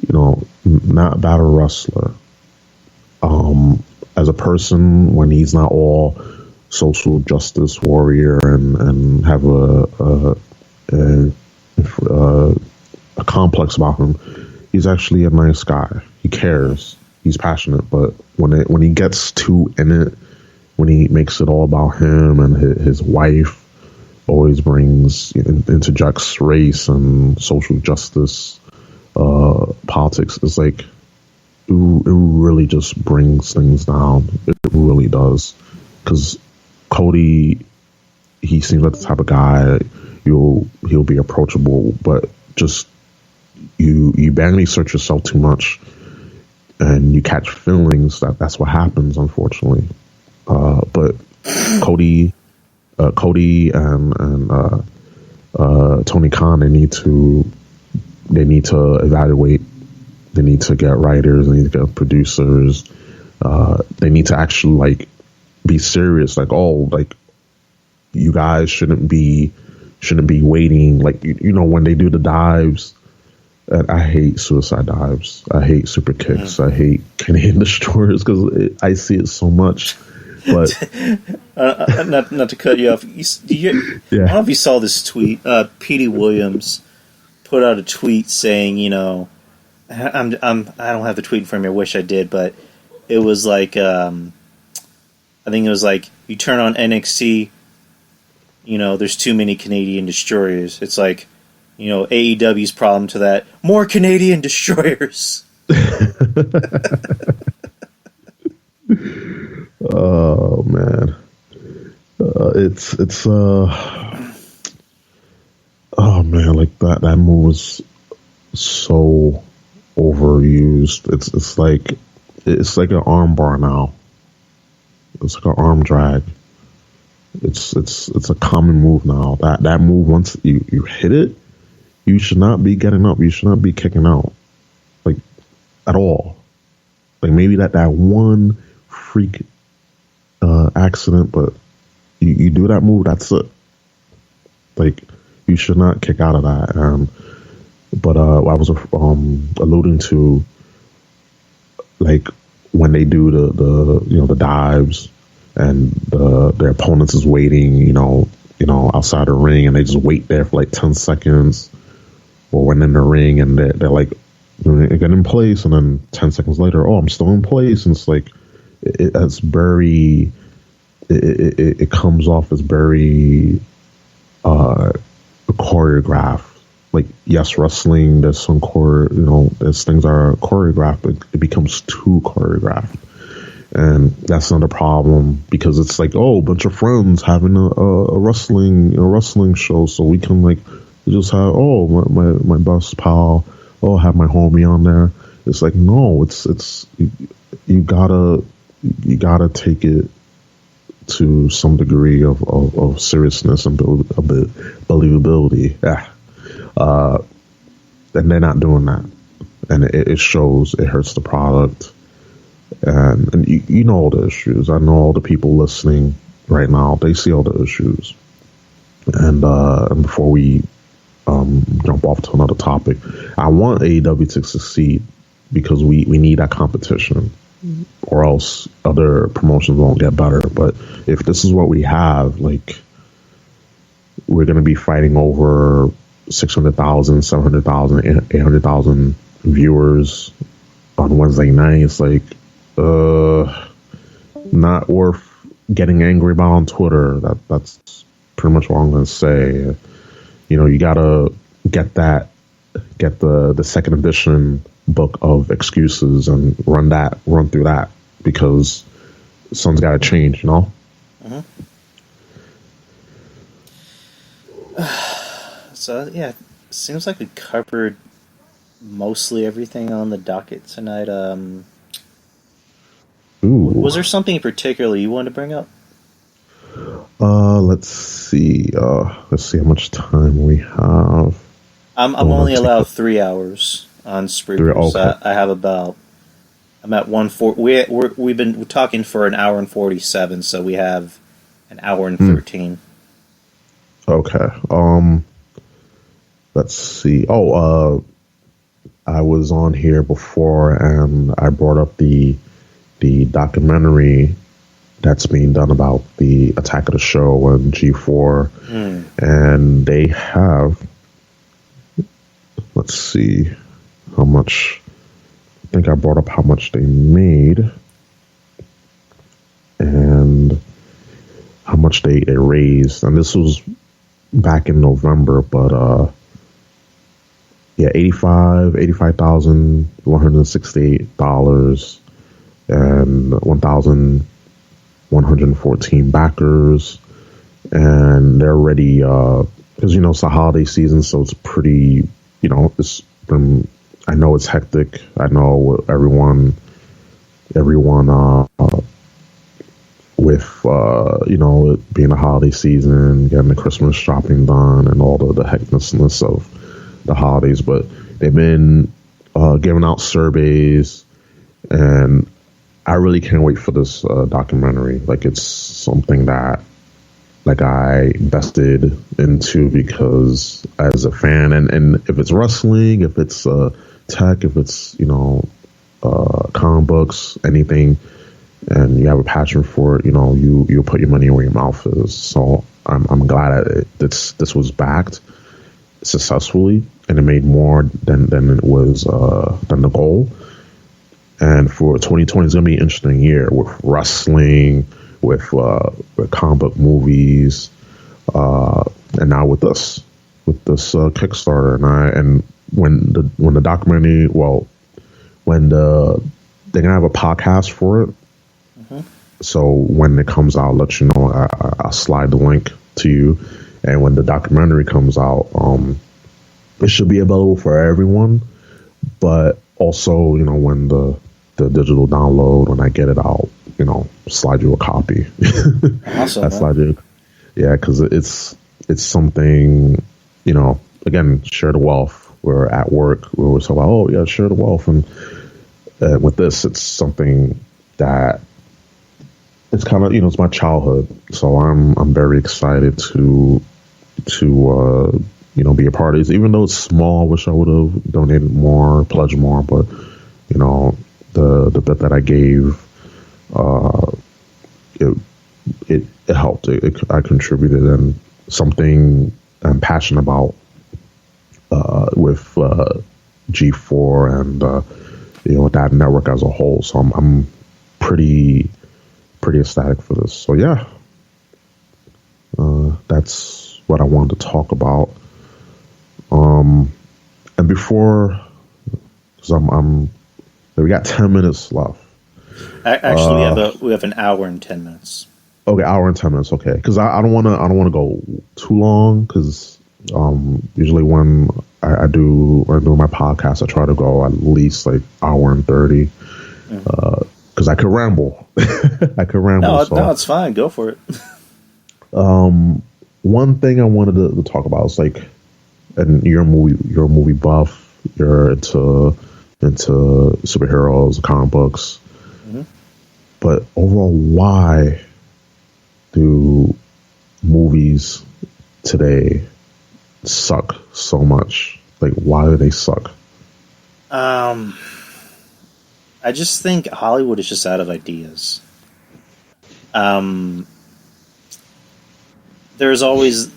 not battle wrestler. As a person, when he's not all social justice warrior and have a complex about him, he's actually a nice guy. He cares. He's passionate. But when he gets too in it, when he makes it all about him, and his wife always interjects race and social justice, politics, it's like it really just brings things down. It really does. Because Cody, he seems like the type of guy he'll be approachable, but just you badly search yourself too much, and you catch feelings. That's what happens, unfortunately. But Cody and Tony Khan, they need to evaluate. They need to get writers. They need to get producers. They need to actually, like, be serious. Like, you guys shouldn't be waiting. Like, when they do the dives. And I hate suicide dives. I hate super kicks. I hate Canadian destroyers because I see it so much. But not to cut you off. I don't know if you saw this tweet. Petey Williams put out a tweet saying, I don't have the tweet in front of me. I wish I did, but it was like, I think it was like, you turn on NXT, there's too many Canadian destroyers. It's like, AEW's problem to that, more Canadian destroyers. Oh man, it's oh man, like that move was so overused. It's like an arm bar now. It's like an arm drag. It's a common move now. That move, once you hit it, you should not be getting up. You should not be kicking out, like, at all. Like, maybe that one freak accident, but you do that move, that's it. Like, you should not kick out of that. But I was alluding to, like, when they do the dives, and their opponents is waiting, outside the ring, and they just wait there for like 10 seconds, or when in the ring, and they're like, they get in place, and then 10 seconds later, oh, I'm still in place. And it's like, it's very, it comes off as very choreographed. Like, yes, wrestling, there's some there's things that are choreographed, but it becomes too choreographed. And that's not a problem, because it's like, oh, a bunch of friends having a wrestling show, so we can, like, just have, oh, my best pal, oh, have my homie on there. It's like, no, it's you gotta take it to some degree of seriousness and believability. Yeah. And they're not doing that, and it shows. It hurts the product. And you know all the issues. I know all the people listening right now, they see all the issues. And before we jump off to another topic, I want AEW to succeed, because we need that competition, or else other promotions won't get better. But if this is what we have, like, we're going to be fighting over 600,000, 700,000, 800,000 viewers on Wednesday nights, like, not worth getting angry about on Twitter. That's pretty much what I'm going to say. You gotta get the second edition book of excuses and run through that, because something's got to change, Mm-hmm. So yeah, seems like we covered mostly everything on the docket tonight. Ooh. Was there something in particular you wanted to bring up? Let's see. Let's see how much time we have. I'm only allowed 3 hours on Spreaker. Okay. So I have about. I'm at 1:40. We've been talking for an hour and 47, so we have an hour and 13. Okay. Let's see. I was on here before, and I brought up the documentary that's being done about the Attack of the Show and G4, and they have. Let's see how much. I think I brought up how much they made and how much they raised, and this was back in November, but yeah, $85,168 and 1,114 backers, and they're ready because it's the holiday season, so it's pretty. It's been. I know it's hectic. I know everyone with it being a holiday season, getting the Christmas shopping done, and all the hecticness of the holidays, but they've been giving out surveys, and I really can't wait for this documentary. Like, it's something that, like, I invested into, because as a fan, and if it's wrestling, if it's tech, if it's comic books, anything, and you have a passion for it, you'll put your money where your mouth is. So I'm glad that this was backed successfully, and it made more than it was than the goal. And for 2020, it's gonna be an interesting year with wrestling, with comic book movies, and now with this Kickstarter. And when the documentary, when they're gonna have a podcast for it. Mm-hmm. So when it comes out, I'll let you know. I'll slide the link to you. And when the documentary comes out, it should be available for everyone. But also, when the digital download, when I get it out, slide you a copy. Awesome. I slide you, yeah, because it's something, again, share the wealth. We're at work, we were talking about, oh yeah, share the wealth, and with this, it's something that it's kind of, it's my childhood, so I'm very excited to be a part of this. Even though it's small, I wish I would have donated more, pledged more. But the bit that I gave, it it helped. I contributed, and something I'm passionate about with G4 and that network as a whole. So I'm pretty ecstatic for this. So yeah, that's what I wanted to talk about. And before, because we got 10 minutes left. Actually, we have an hour and 10 minutes. Okay, hour and 10 minutes. Okay, because I don't want to go too long. Because usually when I do my podcast, I try to go at least like hour and 30. Because I could ramble. I could ramble. No, it's fine. Go for it. One thing I wanted to talk about is like, and you're a movie buff. You're into superheroes, comic books. Mm-hmm. But overall, why do movies today suck so much? Like, why do they suck? I just think Hollywood is just out of ideas. There's always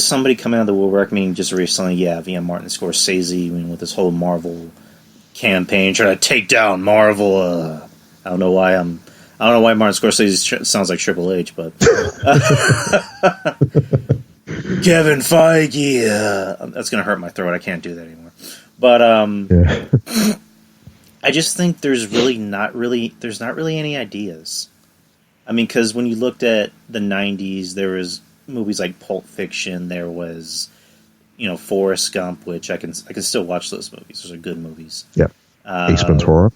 somebody coming out of the woodwork. I mean, just recently, Martin Scorsese, with this whole Marvel campaign trying to take down Marvel. I don't know why Martin Scorsese sounds like Triple H, but Kevin Feige. That's gonna hurt my throat. I can't do that anymore. But I just think there's not really any ideas. I mean, because when you looked at the 90s, there was movies like Pulp Fiction. There was, Forrest Gump, which I can still watch those movies. Those are good movies. Yeah. Ace Ventura,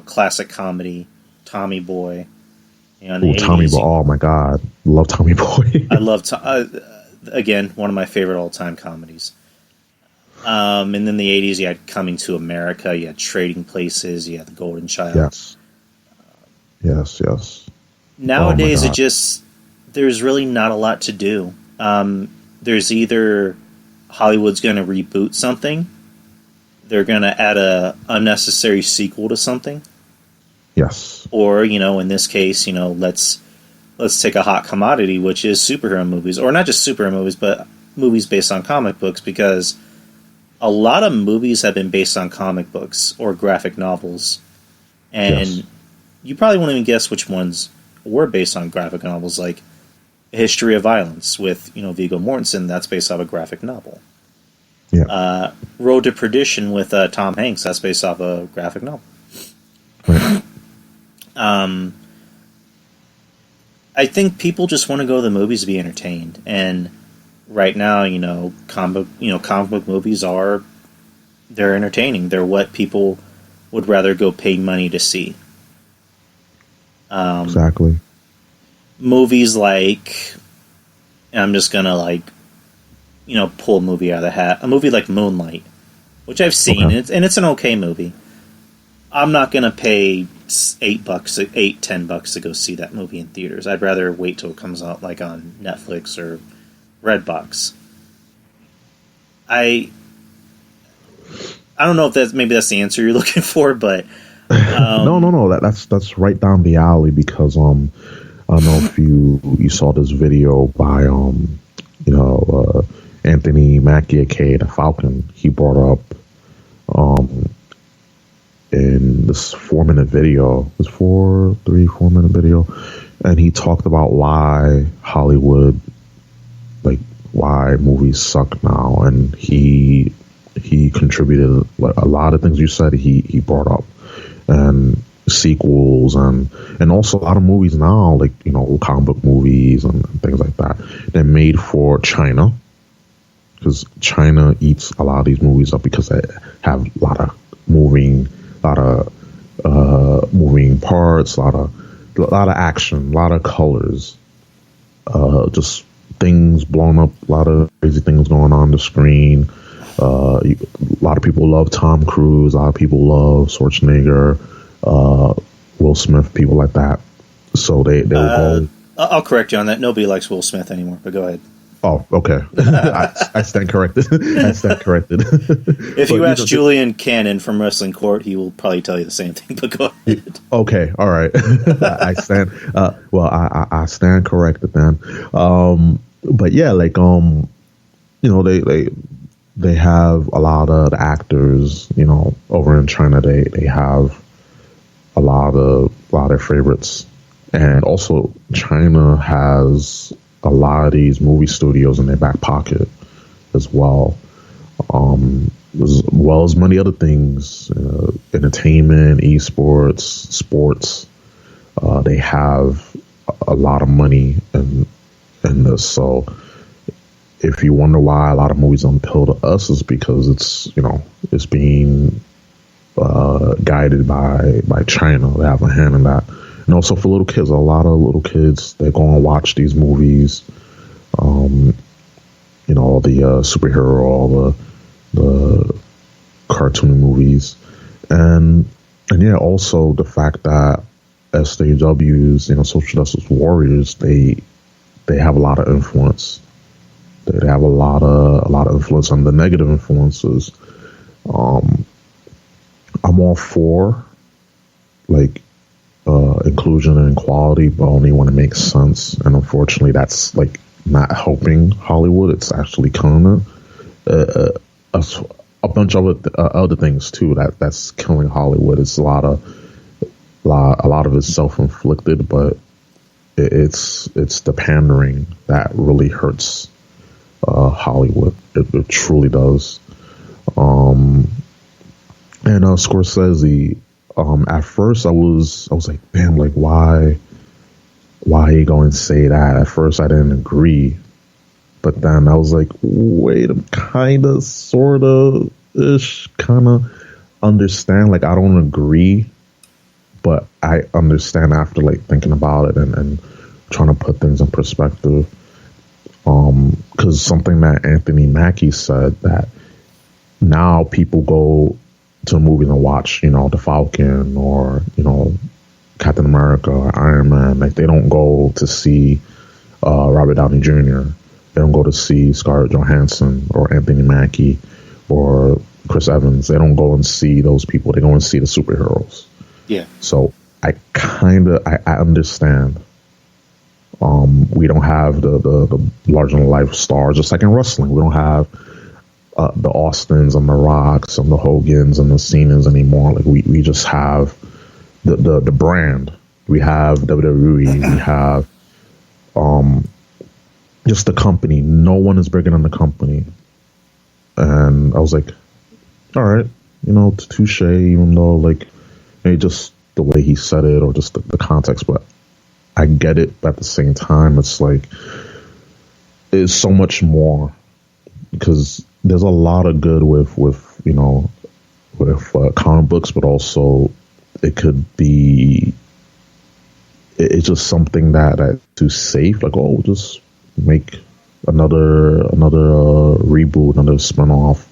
classic comedy. Tommy Boy. Tommy Boy. Oh my God, love Tommy Boy. I love again, one of my favorite all-time comedies. And in the 80s, you had Coming to America. You had Trading Places. You had The Golden Child. Yes. Nowadays, there's really not a lot to do. There's either Hollywood's going to reboot something, they're going to add a unnecessary sequel to something. Yes. Or, in this case, let's take a hot commodity, which is superhero movies. Or not just superhero movies, but movies based on comic books, because a lot of movies have been based on comic books or graphic novels. And you probably won't even guess which ones were based on graphic novels, like A History of Violence with, Viggo Mortensen. That's based off a graphic novel. Yeah. Road to Perdition with Tom Hanks. That's based off a graphic novel. Right. I think people just want to go to the movies to be entertained, and right now, comic book movies they're entertaining. They're what people would rather go pay money to see. Exactly. Movies like, and I'm just gonna pull a movie out of the hat. A movie like Moonlight, which I've seen, and it's an okay movie. I'm not gonna pay $10 to go see that movie in theaters. I'd rather wait till it comes out on Netflix or Redbox. I don't know if that's the answer you're looking for, but no. That's right down the alley, because I don't know if you saw this video by Anthony Mackie, aka the Falcon. He brought up in this 4-minute video, this 4-minute video, and he talked about why Hollywood, why movies suck now, and he contributed a lot of things you said. He brought up, and sequels, and also a lot of movies now, comic book movies and things like that. They're made for China, because China eats a lot of these movies up, because they have a lot of moving parts, a lot of action, a lot of colors, just things blown up, a lot of crazy things going on the screen. A lot of people love Tom Cruise. A lot of people love Schwarzenegger, Will Smith, people like that. So they will go. I'll correct you on that. Nobody likes Will Smith anymore, but go ahead. Oh, okay. I stand corrected. I stand corrected. If you ask Julian Cannon from Wrestling Court, he will probably tell you the same thing. But go ahead. Okay, all right. I stand. Well, I stand corrected then. But yeah, like they have a lot of the actors. Over in China, they have a lot of their favorites, and also China has a lot of these movie studios in their back pocket as well, as well as many other things, entertainment, esports, sports. They have a lot of money in this. So if you wonder why a lot of movies don't appeal to us, is because it's being guided by China. They have a hand in that. And also for little kids, a lot of little kids, they go and watch these movies, all the superhero, all the cartoon movies. And yeah, also the fact that SJWs, social justice warriors, they have a lot of influence. They have a lot of influence on the negative influences. I'm all for inclusion and equality, but only when it makes sense. And unfortunately, that's not helping Hollywood. It's actually killing it. A bunch of other things too that's killing Hollywood. It's a lot of it's self-inflicted, but it's the pandering that really hurts Hollywood. It truly does. And Scorsese. At first I was like, damn, why are you going to say that? At first I didn't agree, but then I was like, wait, I'm kind of, sort of ish, kind of understand. I don't agree, but I understand after thinking about it and trying to put things in perspective. Because something that Anthony Mackie said, that now people go to movies and watch, the Falcon or, Captain America or Iron Man. They don't go to see Robert Downey Jr. They don't go to see Scarlett Johansson or Anthony Mackie or Chris Evans. They don't go and see those people. They go and see the superheroes. Yeah. So I understand. We don't have the larger than life stars, just like in wrestling. We don't have the Austins and the Rocks and the Hogans and the Cenas anymore. We just have the brand. We have WWE. We have just the company. No one is bigger than the company. And I was like, all right, touche. Even though maybe just the way he said it or just the context, but I get it. But at the same time, it's it's so much more, because there's a lot of good with comic books, but also it could be, it's just something that's too safe. Just make another reboot, another spinoff.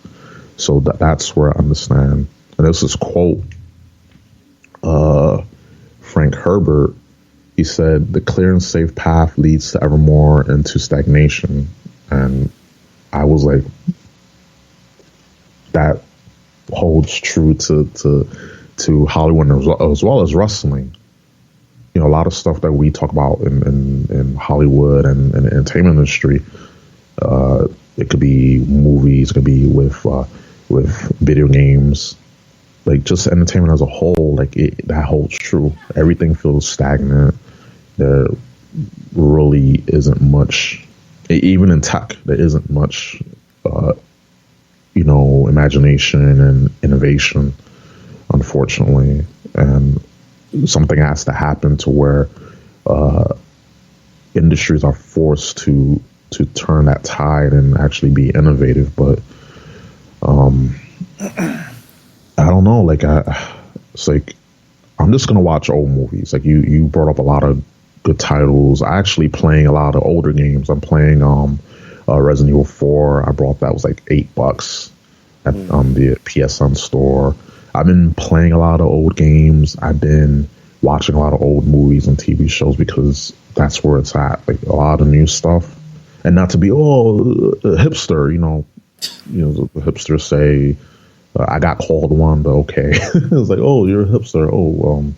So that's where I understand. And there's this quote, Frank Herbert. He said, "The clear and safe path leads to ever more into stagnation." And I was like, that holds true to Hollywood as well as wrestling. A lot of stuff that we talk about in Hollywood and in the entertainment industry, it could be movies, it could be with video games, just entertainment as a whole. That holds true. Everything feels stagnant. There really isn't much, even in tech. There isn't much imagination and innovation, unfortunately. And something has to happen to where industries are forced to turn that tide and actually be innovative. But I don't know. It's I'm just gonna watch old movies. You brought up a lot of good titles. I actually playing a lot of older games. I'm playing Resident Evil 4. I brought that, was $8 at the PSN store. I've been playing a lot of old games. I've been watching a lot of old movies and TV shows because that's where it's at. A lot of new stuff, and not to be a hipster. The hipsters say I got called one, but okay. It's like, oh, you're a hipster. Oh,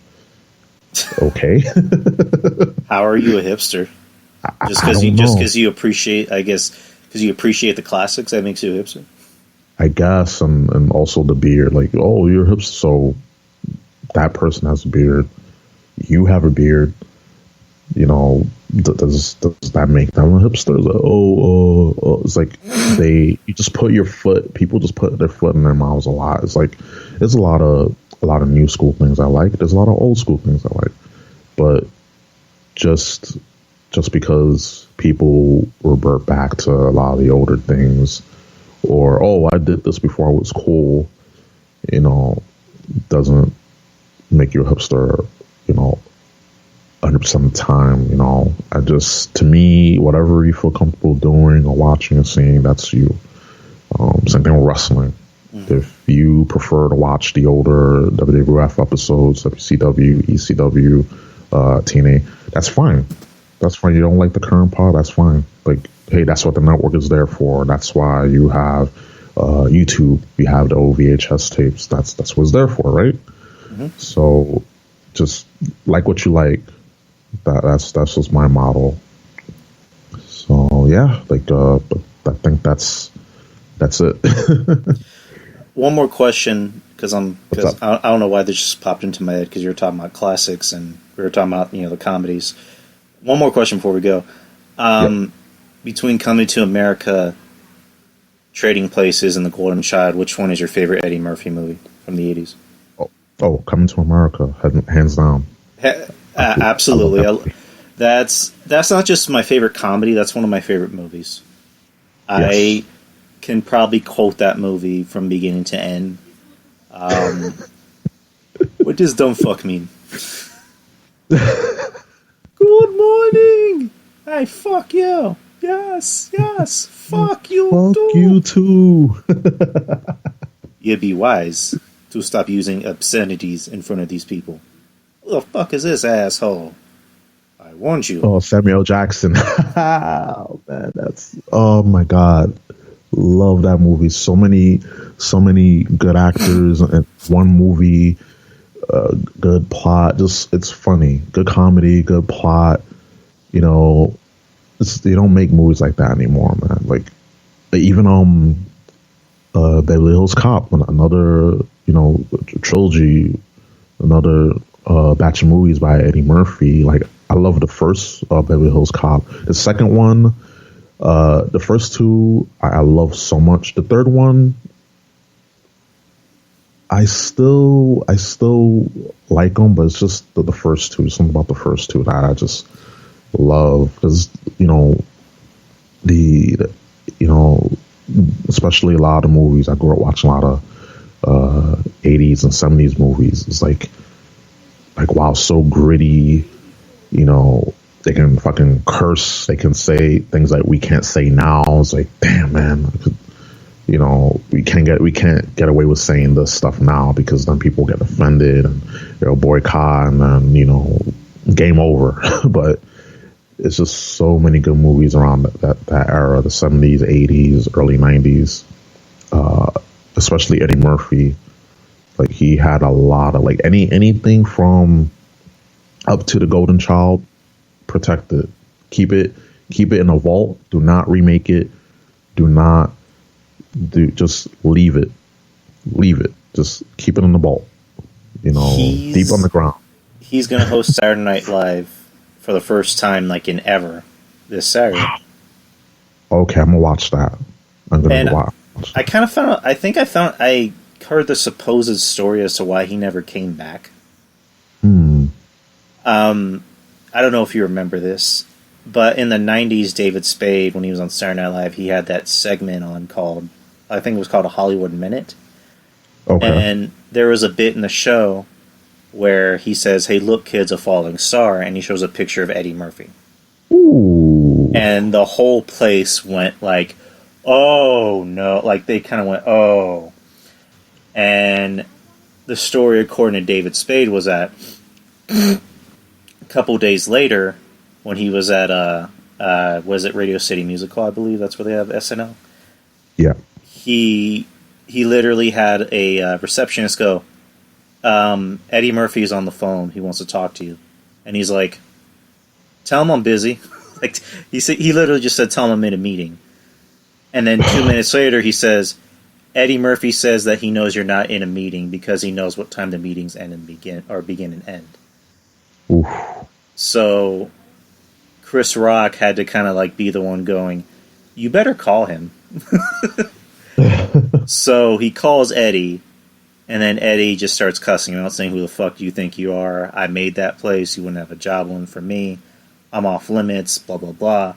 okay. How are you a hipster? Just because you appreciate, I guess, because you appreciate the classics, that makes you a hipster. I guess, and also the beard. Like, oh, you're a hipster, so that person has a beard. You have a beard. Does that make them a hipster? Like, it's like you just put your foot. People just put their foot in their mouths a lot. It's like there's a lot of new school things I like. There's a lot of old school things I like, but just because people revert back to a lot of the older things, or I did this before I was cool, doesn't make you a hipster. 100% of the time, to me, whatever you feel comfortable doing or watching or seeing, that's you. Same thing with wrestling. Mm-hmm. If you prefer to watch the older WWF episodes, WCW, ECW, TNA, that's fine. That's fine. You don't like the current part, that's fine. Like, hey, that's what the network is there for. That's why you have YouTube. You have the OVHS tapes. That's what it's there for, right? Mm-hmm. So just like what you like. That's just my model. So yeah, but I think that's it. One more question, because I don't know why this just popped into my head, because you were talking about classics and we were talking about the comedies. One more question before we go. Yep. Between Coming to America, Trading Places, and The Golden Child, which one is your favorite Eddie Murphy movie from the 80s? Oh, Coming to America, hands down. Absolutely. That's not just my favorite comedy. That's one of my favorite movies. Yes. I can probably quote that movie from beginning to end. What does "don't fuck" mean? Good morning. Hey, fuck you. Yes. Fuck you. Fuck you too. You'd be wise to stop using obscenities in front of these people. Who the fuck is this asshole? I warned you. Oh, Samuel Jackson. Oh, man, oh my God. Love that movie. So many good actors and one movie, good plot. Just, it's funny. Good comedy, good plot. They don't make movies like that anymore, man. Like, even Beverly Hills Cop, another, trilogy, another batch of movies by Eddie Murphy. Like, I love the first Beverly Hills Cop. The second one, the first two, I love so much. The third one, I still like them, but it's just the first two. Something about the first two that I just love, because especially a lot of movies. I grew up watching a lot of 80s and 70s movies. It's like wow, so gritty. They can fucking curse. They can say things like we can't say now. It's like, damn, man. We can't get away with saying this stuff now, because then people get offended and they'll boycott, and then game over. But it's just so many good movies around that era, the 70s, 80s, early 90s, especially Eddie Murphy. Like, he had a lot of, like, anything from up to The Golden Child, protect it. Keep it in a vault. Do not remake it. Just leave it. Just keep it in the vault. Deep on the ground. He's going to host Saturday Night Live for the first time, like, in ever, this Saturday. Okay, I'm gonna watch that. I'm gonna watch. I kind of found out. I heard the supposed story as to why he never came back. I don't know if you remember this, but in the 90s, David Spade, when he was on Saturday Night Live, he had that segment on called, I think it was called A Hollywood Minute. Okay. And there was a bit in the show where he says, "Hey, look, kid's a falling star," and he shows a picture of Eddie Murphy. Ooh. And the whole place went like, oh, no. Like, they kind of went, oh. And the story, according to David Spade, was that a couple days later, when he was at was it Radio City Music Hall? I believe that's where they have SNL. Yeah. He literally had a receptionist go, Eddie Murphy's on the phone. He wants to talk to you, and he's like, "Tell him I'm busy." Like he literally just said, "Tell him I'm in a meeting," and then 2 minutes later he says, "Eddie Murphy says that he knows you're not in a meeting because he knows what time the meetings end and begin and end." Oof. So Chris Rock had to kind of like be the one going, "You better call him." So he calls Eddie, and then Eddie just starts cussing him out, saying, "Who the fuck do you think you are? I made that place. You wouldn't have a job one for me. I'm off limits, blah, blah, blah."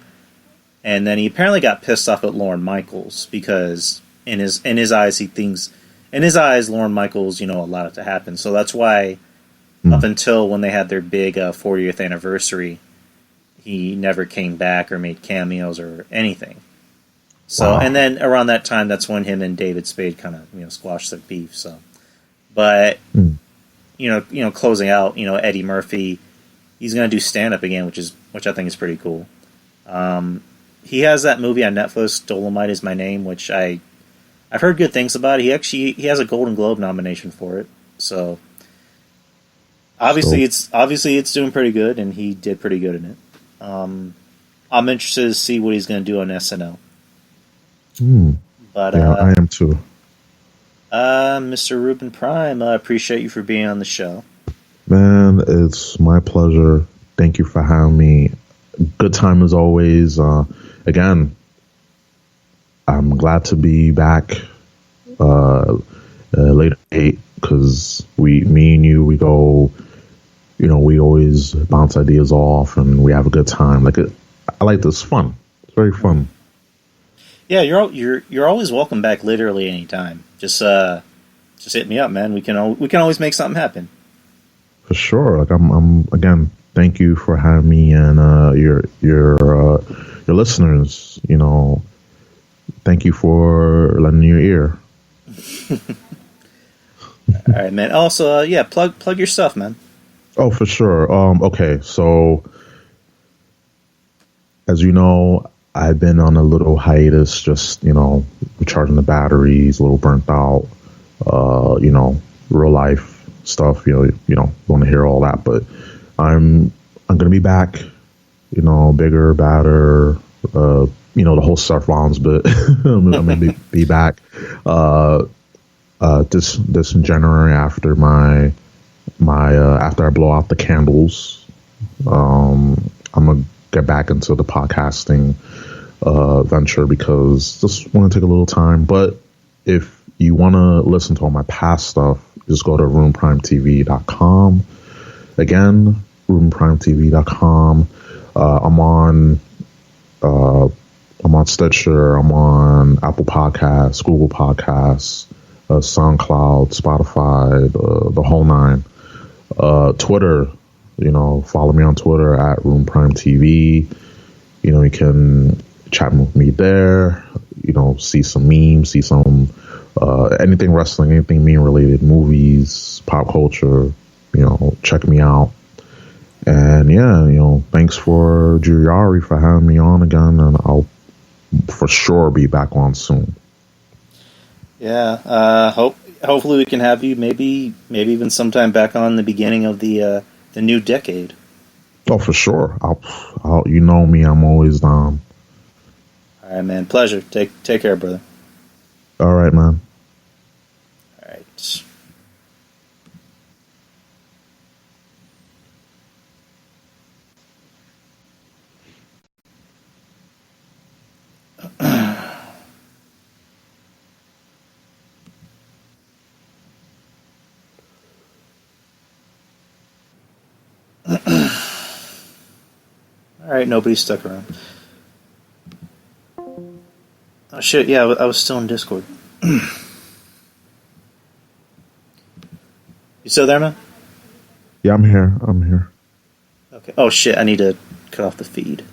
And then he apparently got pissed off at Lorne Michaels because in his eyes, Lorne Michaels, allowed it to happen. So that's why up until when they had their big 40th anniversary, he never came back or made cameos or anything. So, wow. And then around that time, that's when him and David Spade kind of squashed their beef. So, but closing out, Eddie Murphy, he's going to do stand up again, which I think is pretty cool. He has that movie on Netflix, Dolomite Is My Name, which I've heard good things about. He has a Golden Globe nomination for it. So obviously it's doing pretty good, and he did pretty good in it. I'm interested to see what he's going to do on SNL. But yeah, I am too. Mr. Ruben Prime, I appreciate you for being on the show. Man, it's my pleasure. Thank you for having me. Good time as always. Again, I'm glad to be back later date because me and you, we go, we always bounce ideas off and we have a good time. I like this. Fun. It's very fun. Yeah, you're always welcome back. Literally anytime. Just hit me up, man. We can always make something happen. For sure. I'm again. Thank you for having me and your listeners. Thank you for lending your ear. All right, man. Also, plug your stuff, man. Oh, for sure. Okay, so as you know, I've been on a little hiatus, just, recharging the batteries, a little burnt out, real life stuff, you don't want to hear all that, but I'm going to be back, bigger, badder, the whole Surf Rollins bit. I'm going to be back, this January after my after I blow out the candles. I'm going to get back into the podcasting venture because just want to take a little time. But if you want to listen to all my past stuff, just go to RubenPrimeTV.com. Again, RubenPrimeTV.com. I'm on Stitcher. I'm on Apple Podcasts, Google Podcasts, SoundCloud, Spotify, the whole nine. Twitter, follow me on Twitter at RubenPrimeTV. You can chat with me there, see some memes, see some anything wrestling, anything meme related, movies, pop culture, check me out. And yeah, thanks for Yari for having me on again, and I'll for sure be back on soon. Yeah, hopefully we can have you maybe even sometime back on the beginning of the new decade. Oh, for sure. I'll me, I'm always down. All right, man. Pleasure. Take care, brother. All right, man. All right. All right, nobody stuck around. Oh shit! Yeah, I was still in Discord. You still there, man? Yeah, I'm here. Okay. Oh shit! I need to cut off the feed.